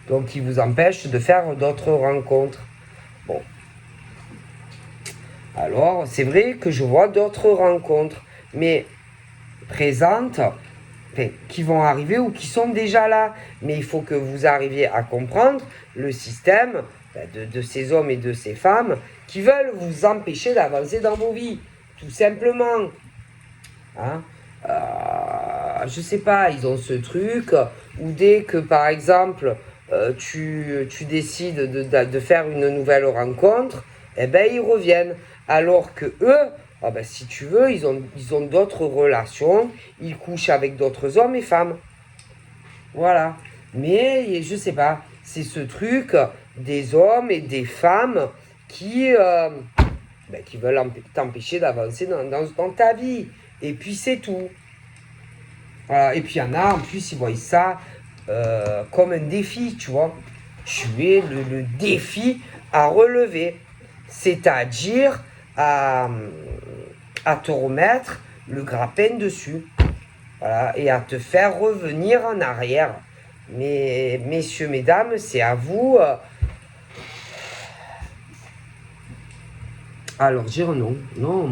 Donc, ils vous empêchent de faire d'autres rencontres. Bon. Alors, c'est vrai que je vois d'autres rencontres, mais présentes, qui vont arriver ou qui sont déjà là. Mais il faut que vous arriviez à comprendre le système de ces hommes et de ces femmes qui veulent vous empêcher d'avancer dans vos vies. Tout simplement. Hein, je sais pas, ils ont ce truc où dès que par exemple tu décides de faire une nouvelle rencontre, eh ben ils reviennent. Alors que eux, si tu veux, ils ont d'autres relations, ils couchent avec d'autres hommes et femmes. Voilà. Mais je sais pas, c'est ce truc des hommes et des femmes qui veulent t'empêcher d'avancer dans ta vie. Et puis c'est tout. Voilà. Et puis il y en a, en plus, ils voient ça comme un défi, tu vois. Tu es le défi à relever. C'est-à-dire à te remettre le grappin dessus. Voilà. Et à te faire revenir en arrière. Mais messieurs, mesdames, c'est à vous. Alors dire non. Non,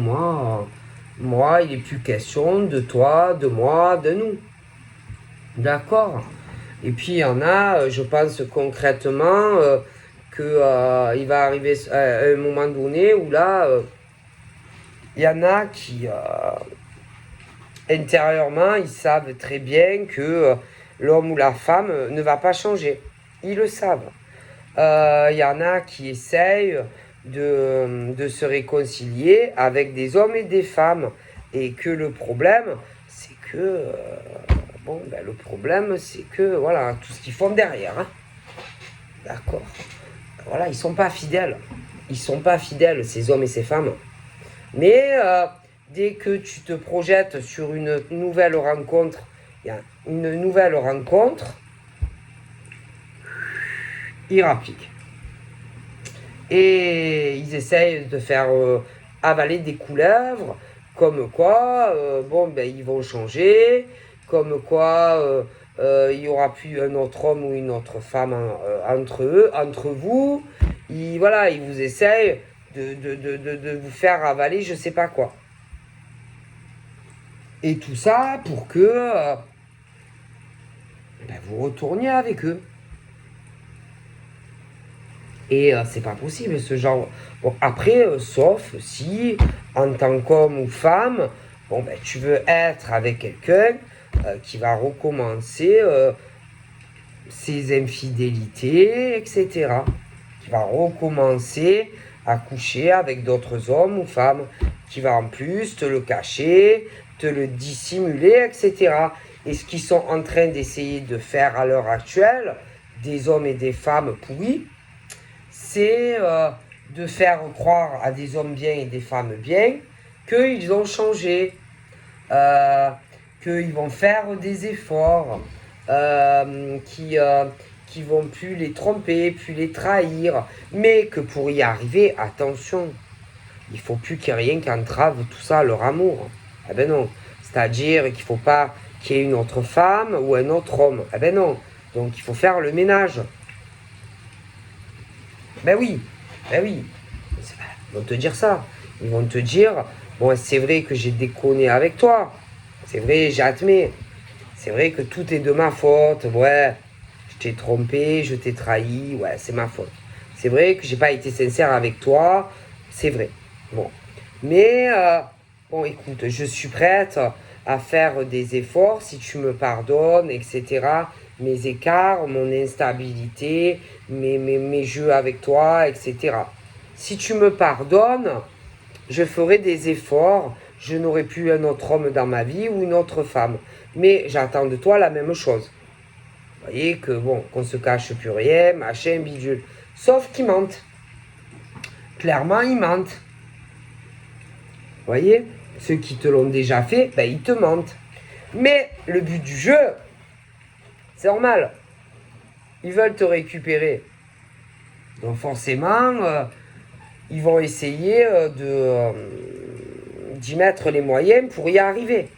moi, il n'est plus question de toi, de moi, de nous. D'accord. Et puis il y en a, je pense concrètement il va arriver à un moment donné où là, il y en a qui intérieurement, ils savent très bien que l'homme ou la femme ne va pas changer. Ils le savent. Il y en a qui essayent de se réconcilier avec des hommes et des femmes. Et que le problème, c'est que... le problème, c'est que, voilà, tout ce qu'ils font derrière. Hein. D'accord. Voilà, ils sont pas fidèles. Ils sont pas fidèles, ces hommes et ces femmes. Mais dès que tu te projettes sur une nouvelle rencontre, ils rappliquent. Et ils essayent de faire avaler des couleuvres, comme quoi, bon, ben, ils vont changer, comme quoi il n'y aura plus un autre homme ou une autre femme entre eux, entre vous. Voilà, ils vous essayent de vous faire avaler je sais pas quoi. Et tout ça pour que ben, vous retourniez avec eux. Et c'est pas possible ce genre. Bon, après, sauf si, en tant qu'homme ou femme, bon, ben, tu veux être avec quelqu'un qui va recommencer ses infidélités, etc. Qui va recommencer à coucher avec d'autres hommes ou femmes. Qui va en plus te le cacher, te le dissimuler, etc. Et ce qu'ils sont en train d'essayer de faire à l'heure actuelle, des hommes et des femmes pourris, c'est de faire croire à des hommes bien et des femmes bien qu'ils ont changé, qu'ils vont faire des efforts, qui vont plus les tromper, plus les trahir, mais que pour y arriver, attention, il faut plus qu'il y ait rien qui entrave tout ça, leur amour. Eh ben non, c'est-à-dire qu'il faut pas qu'il y ait une autre femme ou un autre homme. Eh ben non, donc il faut faire le ménage. Ben oui, ben oui. Ils vont te dire ça. Ils vont te dire, bon, c'est vrai que j'ai déconné avec toi. C'est vrai, j'admets. C'est vrai que tout est de ma faute. Ouais, je t'ai trompé, je t'ai trahi. Ouais, c'est ma faute. C'est vrai que j'ai pas été sincère avec toi. C'est vrai. Bon. Mais, bon, écoute, je suis prête à faire des efforts si tu me pardonnes, etc. Mes écarts, mon instabilité, mes jeux avec toi, etc. Si tu me pardonnes, je ferai des efforts, je n'aurai plus un autre homme dans ma vie ou une autre femme. Mais j'attends de toi la même chose. Vous voyez que, bon, qu'on se cache plus rien, machin, bidule. Sauf qu'ils mentent. Clairement, ils mentent. Vous voyez, ceux qui te l'ont déjà fait, ben, ils te mentent. Mais le but du jeu, c'est normal. Ils veulent te récupérer. Donc forcément, ils vont essayer d'y mettre les moyens pour y arriver.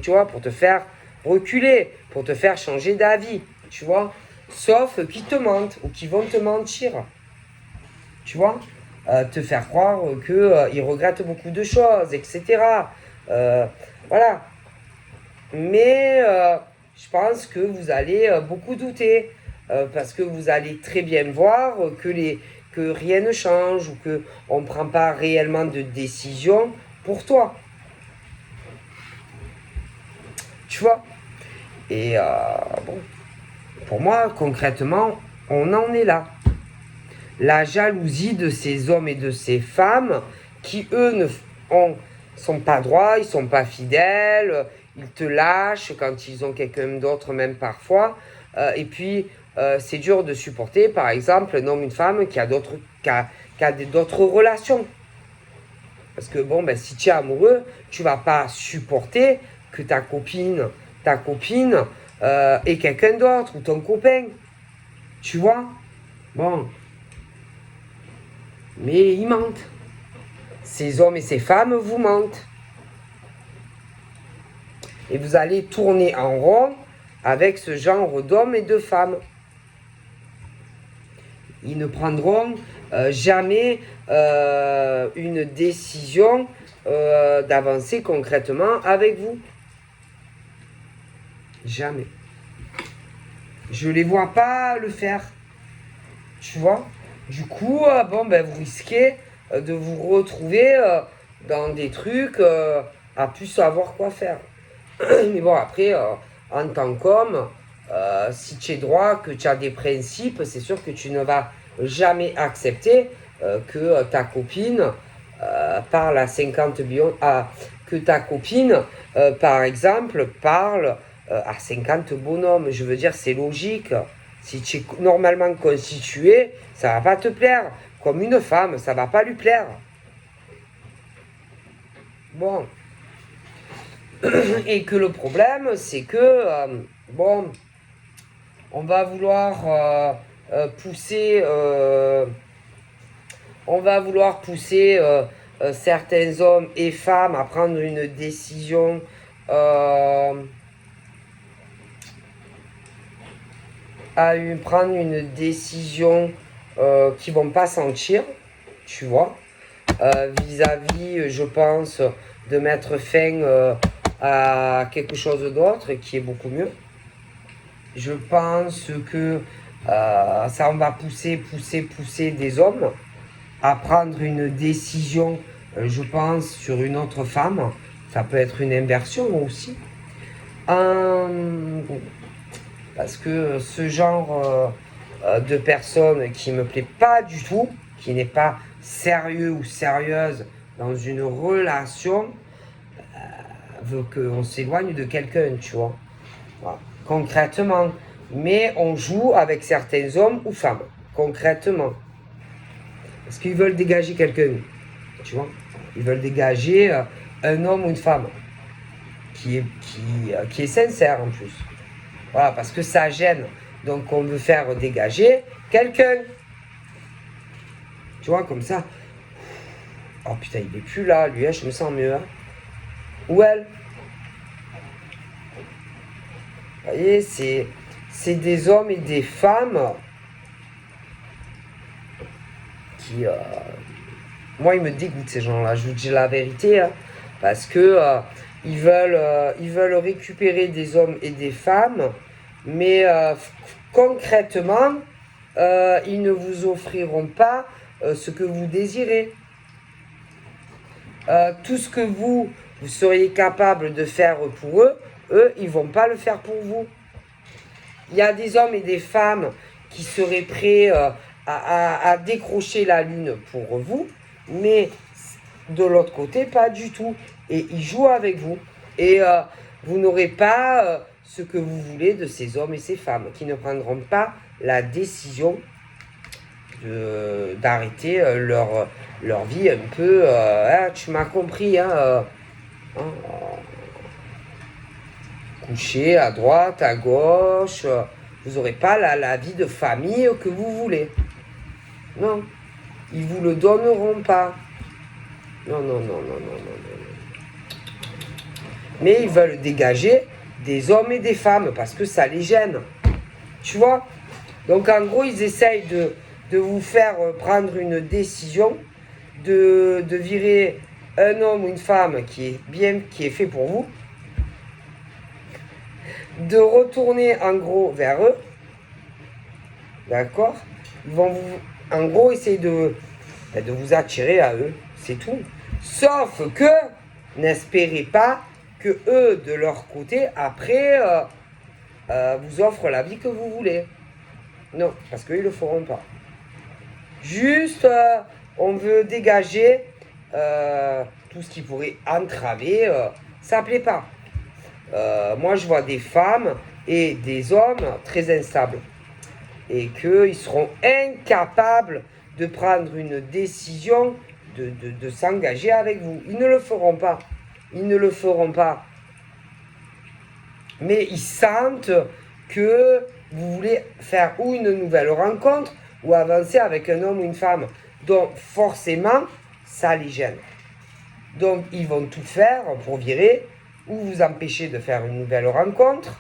Tu vois, pour te faire reculer, pour te faire changer d'avis. Tu vois, sauf qu'ils te mentent ou qu'ils vont te mentir. Tu vois, te faire croire qu'ils regrettent beaucoup de choses, etc. Voilà. Mais je pense que vous allez beaucoup douter. Parce que vous allez très bien voir que rien ne change ou qu'on ne prend pas réellement de décision pour toi. Tu vois? Et bon, pour moi, concrètement, on en est là. La jalousie de ces hommes et de ces femmes qui, eux, ne sont pas droits, ils sont pas fidèles, ils te lâchent quand ils ont quelqu'un d'autre, même parfois. Et puis, c'est dur de supporter, par exemple, un homme, une femme qui a d'autres relations. Parce que bon, ben, si tu es amoureux, tu vas pas supporter que ta copine ait quelqu'un d'autre ou ton copain. Tu vois? Bon. Mais ils mentent. Ces hommes et ces femmes vous mentent. Et vous allez tourner en rond avec ce genre d'hommes et de femmes. Ils ne prendront jamais une décision d'avancer concrètement avec vous. Jamais. Je ne les vois pas le faire. Tu vois? Du coup, bon, ben, vous risquez de vous retrouver dans des trucs à plus savoir quoi faire. Mais bon, après, en tant qu'homme, si tu es droit, que tu as des principes, c'est sûr que tu ne vas jamais accepter que ta copine parle à 50 millions, que ta copine, par exemple, parle à 50 bonhommes. Je veux dire, c'est logique. Si tu es normalement constitué, ça va pas te plaire. Comme une femme, ça va pas lui plaire. Bon. Et que le problème, c'est que, bon, on va vouloir pousser on va vouloir pousser certains hommes et femmes à prendre une décision prendre une décision qu'ils vont pas sentir, tu vois, vis-à-vis, je pense, de mettre fin à quelque chose d'autre qui est beaucoup mieux. Je pense que ça on va pousser des hommes à prendre une décision, je pense, sur une autre femme. Ça peut être une inversion aussi. Parce que ce genre de personne qui me plaît pas du tout, qui n'est pas sérieux ou sérieuse dans une relation, veut qu'on s'éloigne de quelqu'un, tu vois. Voilà. Concrètement. Mais on joue avec certains hommes ou femmes, concrètement. Parce qu'ils veulent dégager quelqu'un, tu vois. Ils veulent dégager un homme ou une femme qui est sincère en plus. Voilà, parce que ça gêne. Donc on veut faire dégager quelqu'un. Tu vois, comme ça. Oh putain, il est plus là, lui, hein, je me sens mieux. Hein. Ou elle. Vous voyez, c'est des hommes et des femmes qui... moi, ils me dégoûtent, ces gens-là. Je vous dis la vérité. Hein, parce que ils veulent récupérer des hommes et des femmes. Mais concrètement, ils ne vous offriront pas ce que vous désirez. Tout ce que vous seriez capable de faire pour eux, ils ne vont pas le faire pour vous. Il y a des hommes et des femmes qui seraient prêts à décrocher la lune pour vous, mais de l'autre côté, pas du tout. Et ils jouent avec vous. Et vous n'aurez pas ce que vous voulez de ces hommes et ces femmes, qui ne prendront pas la décision d'arrêter leur vie un peu... tu m'as compris, hein, coucher à droite, à gauche. Vous n'aurez pas la vie de famille que vous voulez. Non. Ils vous le donneront pas. Non. Mais ils veulent dégager des hommes et des femmes parce que ça les gêne. Tu vois? Donc en gros, ils essayent de vous faire prendre une décision de virer un homme ou une femme qui est fait pour vous, de retourner en gros vers eux. D'accord? Ils vont en gros essayer de vous attirer à eux. C'est tout. Sauf que n'espérez pas que eux, de leur côté, après, vous offrent la vie que vous voulez. Non, parce qu'ils ne le feront pas. Juste, on veut dégager tout ce qui pourrait entraver. Ça ne plaît pas. Moi, je vois des femmes et des hommes très instables. Et qu'ils seront incapables de prendre une décision de s'engager avec vous. Ils ne le feront pas. Ils ne le feront pas. Mais ils sentent que vous voulez faire ou une nouvelle rencontre ou avancer avec un homme ou une femme. Donc forcément, ça les gêne. Donc ils vont tout faire pour virer ou vous empêcher de faire une nouvelle rencontre.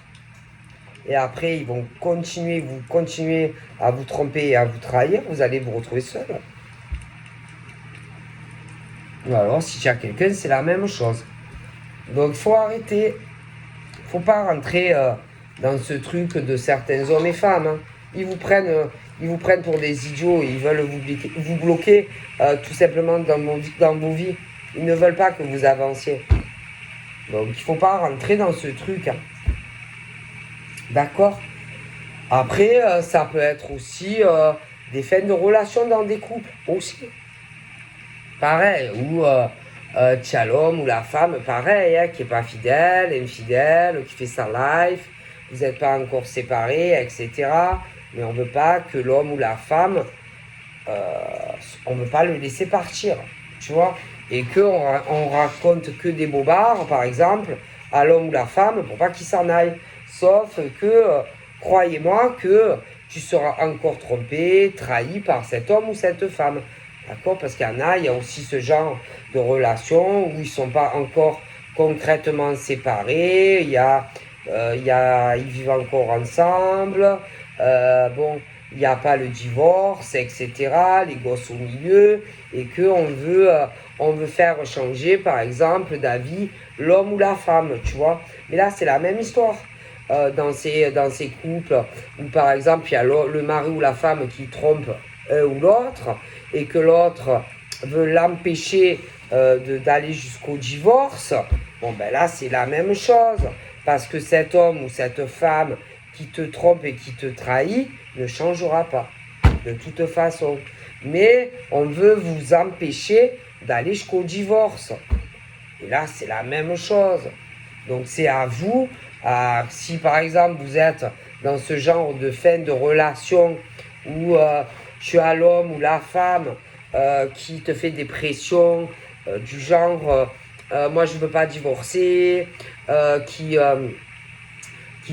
Et après, ils vont continuer à vous tromper et à vous trahir. Vous allez vous retrouver seul. Ou alors, si tu as quelqu'un, c'est la même chose. Donc, il faut arrêter. Il ne faut pas rentrer dans ce truc de certains hommes et femmes. Hein. Ils vous prennent pour des idiots et ils veulent vous bloquer tout simplement dans vos vies. Ils ne veulent pas que vous avanciez. Donc, il ne faut pas rentrer dans ce truc. Hein. D'accord? Après, ça peut être aussi des fins de relation dans des couples. Aussi. Pareil. Ou tu as l'homme ou la femme, pareil, hein, qui n'est pas fidèle, infidèle, qui fait sa life. Vous n'êtes pas encore séparés, etc. Mais on ne veut pas que l'homme ou la femme, on ne veut pas le laisser partir. Tu vois? Et qu'on raconte que des bobards, par exemple, à l'homme ou la femme pour pas qu'il s'en aille. Sauf que, croyez-moi que tu seras encore trompé, trahi par cet homme ou cette femme. D'accord? Parce qu'il y en a, il y a aussi ce genre de relation où ils ne sont pas encore concrètement séparés, ils vivent encore ensemble, bon, il n'y a pas le divorce, etc., les gosses au milieu, et on veut faire changer, par exemple, d'avis l'homme ou la femme, tu vois. Mais là, c'est la même histoire. Dans ces couples où, par exemple, il y a le mari ou la femme qui trompe un ou l'autre, et que l'autre veut l'empêcher d'aller jusqu'au divorce, bon ben là c'est la même chose. Parce que cet homme ou cette femme qui te trompe et qui te trahit ne changera pas, de toute façon. Mais on veut vous empêcher d'aller jusqu'au divorce. Et là c'est la même chose. Donc c'est à vous, si par exemple vous êtes dans ce genre de fin de relation où tu as l'homme ou la femme qui te fait des pressions du genre moi je ne veux pas divorcer, qui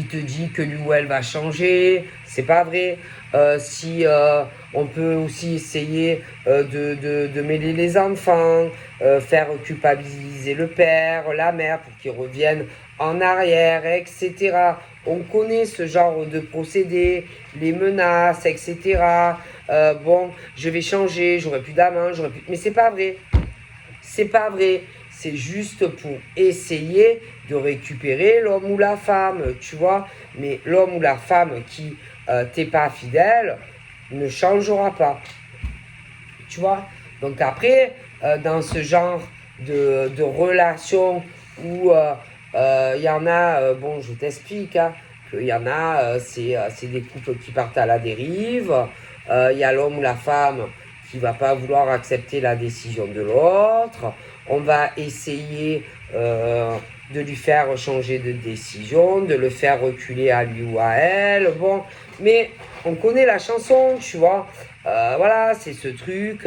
te dit que lui ou elle va changer, c'est pas vrai. Si on peut aussi essayer de mêler les enfants, faire culpabiliser le père, la mère pour qu'ils reviennent en arrière, etc. On connaît ce genre de procédé, les menaces, etc. Bon, je vais changer, j'aurai plus d'amant, j'aurai plus... Mais c'est pas vrai. C'est pas vrai. C'est juste pour essayer de récupérer l'homme ou la femme, tu vois. Mais l'homme ou la femme qui t'est pas fidèle ne changera pas, tu vois. Donc après, dans ce genre de relation où il y en a, bon, je t'explique, hein, qu'il y en a, c'est des couples qui partent à la dérive. Il y a l'homme ou la femme qui va pas vouloir accepter la décision de l'autre. On va essayer de lui faire changer de décision, de le faire reculer à lui ou à elle. Bon, mais on connaît la chanson, tu vois. Voilà, c'est ce truc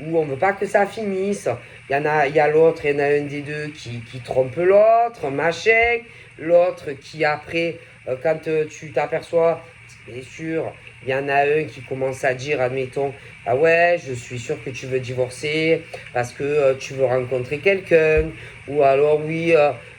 où on veut pas que ça finisse. Il y a l'autre, il y en a un des deux qui trompe l'autre, machin. L'autre qui après, quand tu t'aperçois, bien sûr, il y en a un qui commence à dire, admettons, ah ouais, je suis sûr que tu veux divorcer parce que tu veux rencontrer quelqu'un. Ou alors, oui,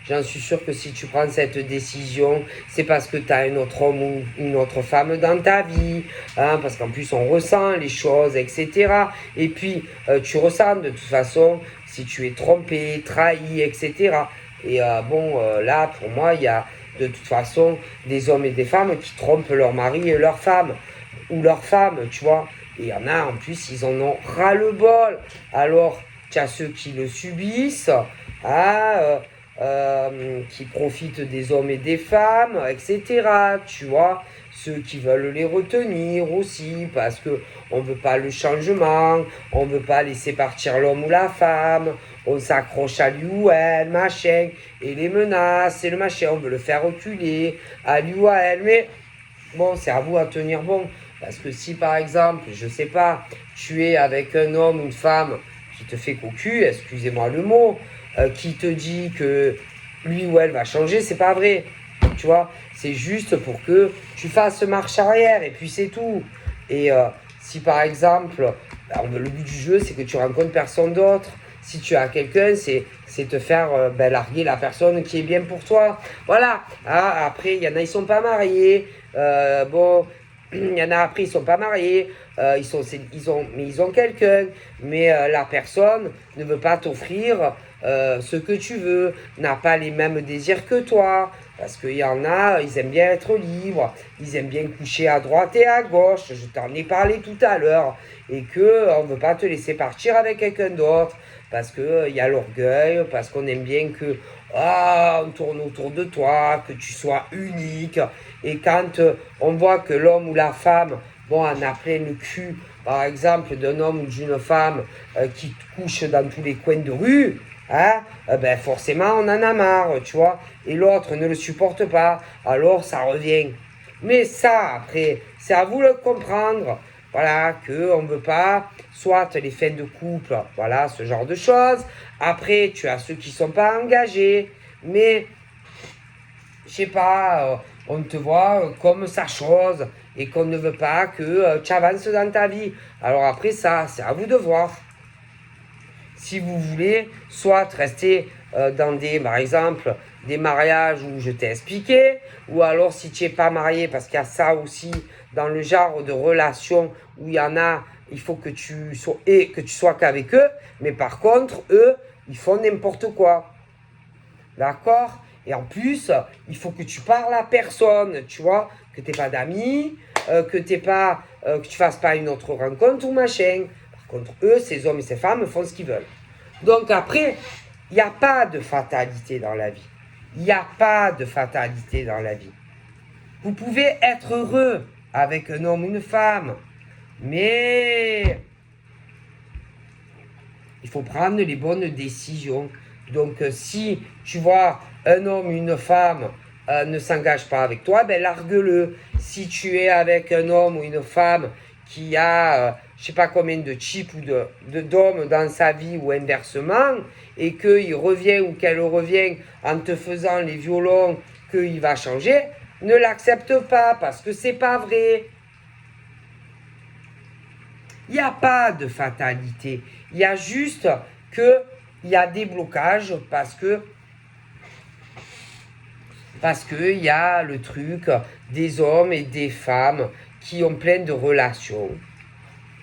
j'en suis sûr que si tu prends cette décision, c'est parce que tu as un autre homme ou une autre femme dans ta vie. Hein, parce qu'en plus, on ressent les choses, etc. Et puis, tu ressens de toute façon si tu es trompé, trahi, etc. Et là, pour moi, il y a de toute façon des hommes et des femmes qui trompent leur mari et leur femme. Ou leur femme, tu vois. Et il y en a, en plus, ils en ont ras-le-bol. Alors, tu as ceux qui le subissent, hein, qui profitent des hommes et des femmes, etc. Tu vois, ceux qui veulent les retenir aussi, parce que on veut pas le changement, on veut pas laisser partir l'homme ou la femme, on s'accroche à lui ou elle, machin, et les menaces, et le machin, on veut le faire reculer à lui ou à elle, mais bon, c'est à vous à tenir bon. Parce que si par exemple, je sais pas, tu es avec un homme ou une femme qui te fait cocu, excusez-moi le mot, qui te dit que lui ou elle va changer, c'est pas vrai. Tu vois, c'est juste pour que tu fasses marche arrière et puis c'est tout. Et si par exemple, le but du jeu c'est que tu rencontres personne d'autre. Si tu as quelqu'un, c'est te faire larguer la personne qui est bien pour toi. Voilà. Ah, après, il y en a, ils sont pas mariés. Bon, il y en a après, ils sont pas mariés, ils ont quelqu'un, mais la personne ne veut pas t'offrir ce que tu veux, n'a pas les mêmes désirs que toi, parce qu'il y en a, ils aiment bien être libres, ils aiment bien coucher à droite et à gauche, je t'en ai parlé tout à l'heure, et que on ne veut pas te laisser partir avec quelqu'un d'autre, parce que il y a l'orgueil, parce qu'on aime bien que on tourne autour de toi, que tu sois unique. Et quand on voit que l'homme ou la femme, bon, en a plein le cul, par exemple, d'un homme ou d'une femme qui couche dans tous les coins de rue, hein, ben forcément, on en a marre, tu vois. Et l'autre ne le supporte pas, alors ça revient. Mais ça, après, c'est à vous de le comprendre. Voilà, qu'on ne veut pas, soit les fins de couple, voilà, ce genre de choses. Après, tu as ceux qui ne sont pas engagés, mais je sais pas, on te voit comme sa chose et qu'on ne veut pas que tu avances dans ta vie. Alors après ça, c'est à vous de voir. Si vous voulez, soit rester dans par exemple, des mariages où je t'ai expliqué, ou alors si tu n'es pas marié, parce qu'il y a ça aussi dans le genre de relation où il y en a, il faut que tu sois qu'avec eux, mais par contre, eux, ils font n'importe quoi. D'accord? Et en plus, il faut que tu parles à personne, tu vois, que tu n'aies pas d'amis, que tu fasses pas une autre rencontre ou machin. Par contre, eux, ces hommes et ces femmes font ce qu'ils veulent. Donc après, il n'y a pas de fatalité dans la vie. Il n'y a pas de fatalité dans la vie. Vous pouvez être heureux avec un homme ou une femme, mais il faut prendre les bonnes décisions. Donc si tu vois un homme ou une femme ne s'engage pas avec toi, ben largue-le. Si tu es avec un homme ou une femme qui a je sais pas combien de types ou d'hommes dans sa vie ou inversement, et qu'il revient ou qu'elle revient en te faisant les violons, qu'il va changer, ne l'accepte pas parce que c'est pas vrai. Il n'y a pas de fatalité. Il y a juste qu'il y a des blocages parce qu'il y a le truc des hommes et des femmes qui ont plein de relations.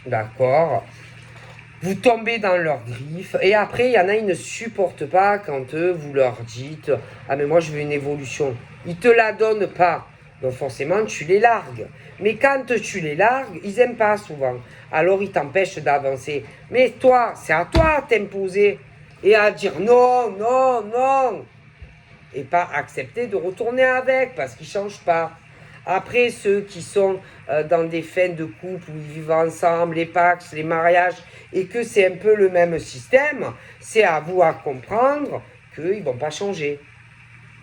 D'accord? Vous tombez dans leurs griffes. Et après, il y en a, ils ne supportent pas quand vous leur dites « Ah mais moi je veux une évolution ». Ils ne te la donnent pas. Donc forcément, tu les largues. Mais quand tu les largues, ils n'aiment pas souvent. Alors ils t'empêchent d'avancer. Mais toi, c'est à toi à t'imposer. Et à dire non, non, non. Et pas accepter de retourner avec parce qu'ils ne changent pas. Après, ceux qui sont dans des fins de couple où ils vivent ensemble, les Pax, les mariages, et que c'est un peu le même système, c'est à vous à comprendre qu'ils ne vont pas changer.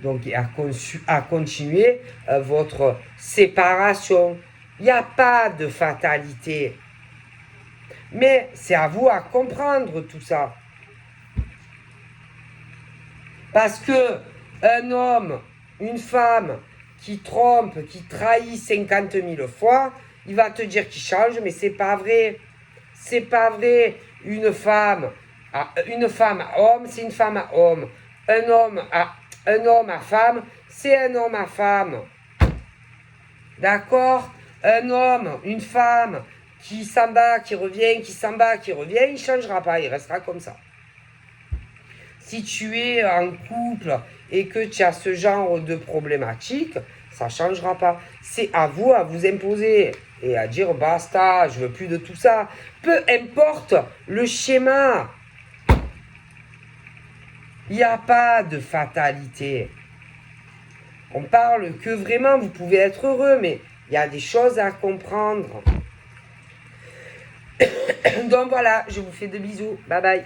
Donc, à continuer votre séparation. Il n'y a pas de fatalité. Mais c'est à vous à comprendre tout ça. Parce que un homme, une femme qui trompe, qui trahit 50 000 fois, il va te dire qu'il change, mais c'est pas vrai. C'est pas vrai. Une femme à homme, c'est une femme à homme. Un homme à femme, c'est un homme à femme. D'accord? Un homme, une femme qui s'en bat, qui revient, qui s'en bat, qui revient, il ne changera pas, il restera comme ça. Si tu es en couple et que tu as ce genre de problématique, ça ne changera pas. C'est à vous imposer et à dire basta, je veux plus de tout ça. Peu importe le schéma. Il n'y a pas de fatalité. On parle que vraiment vous pouvez être heureux, mais il y a des choses à comprendre. Donc voilà, je vous fais de bisous. Bye bye.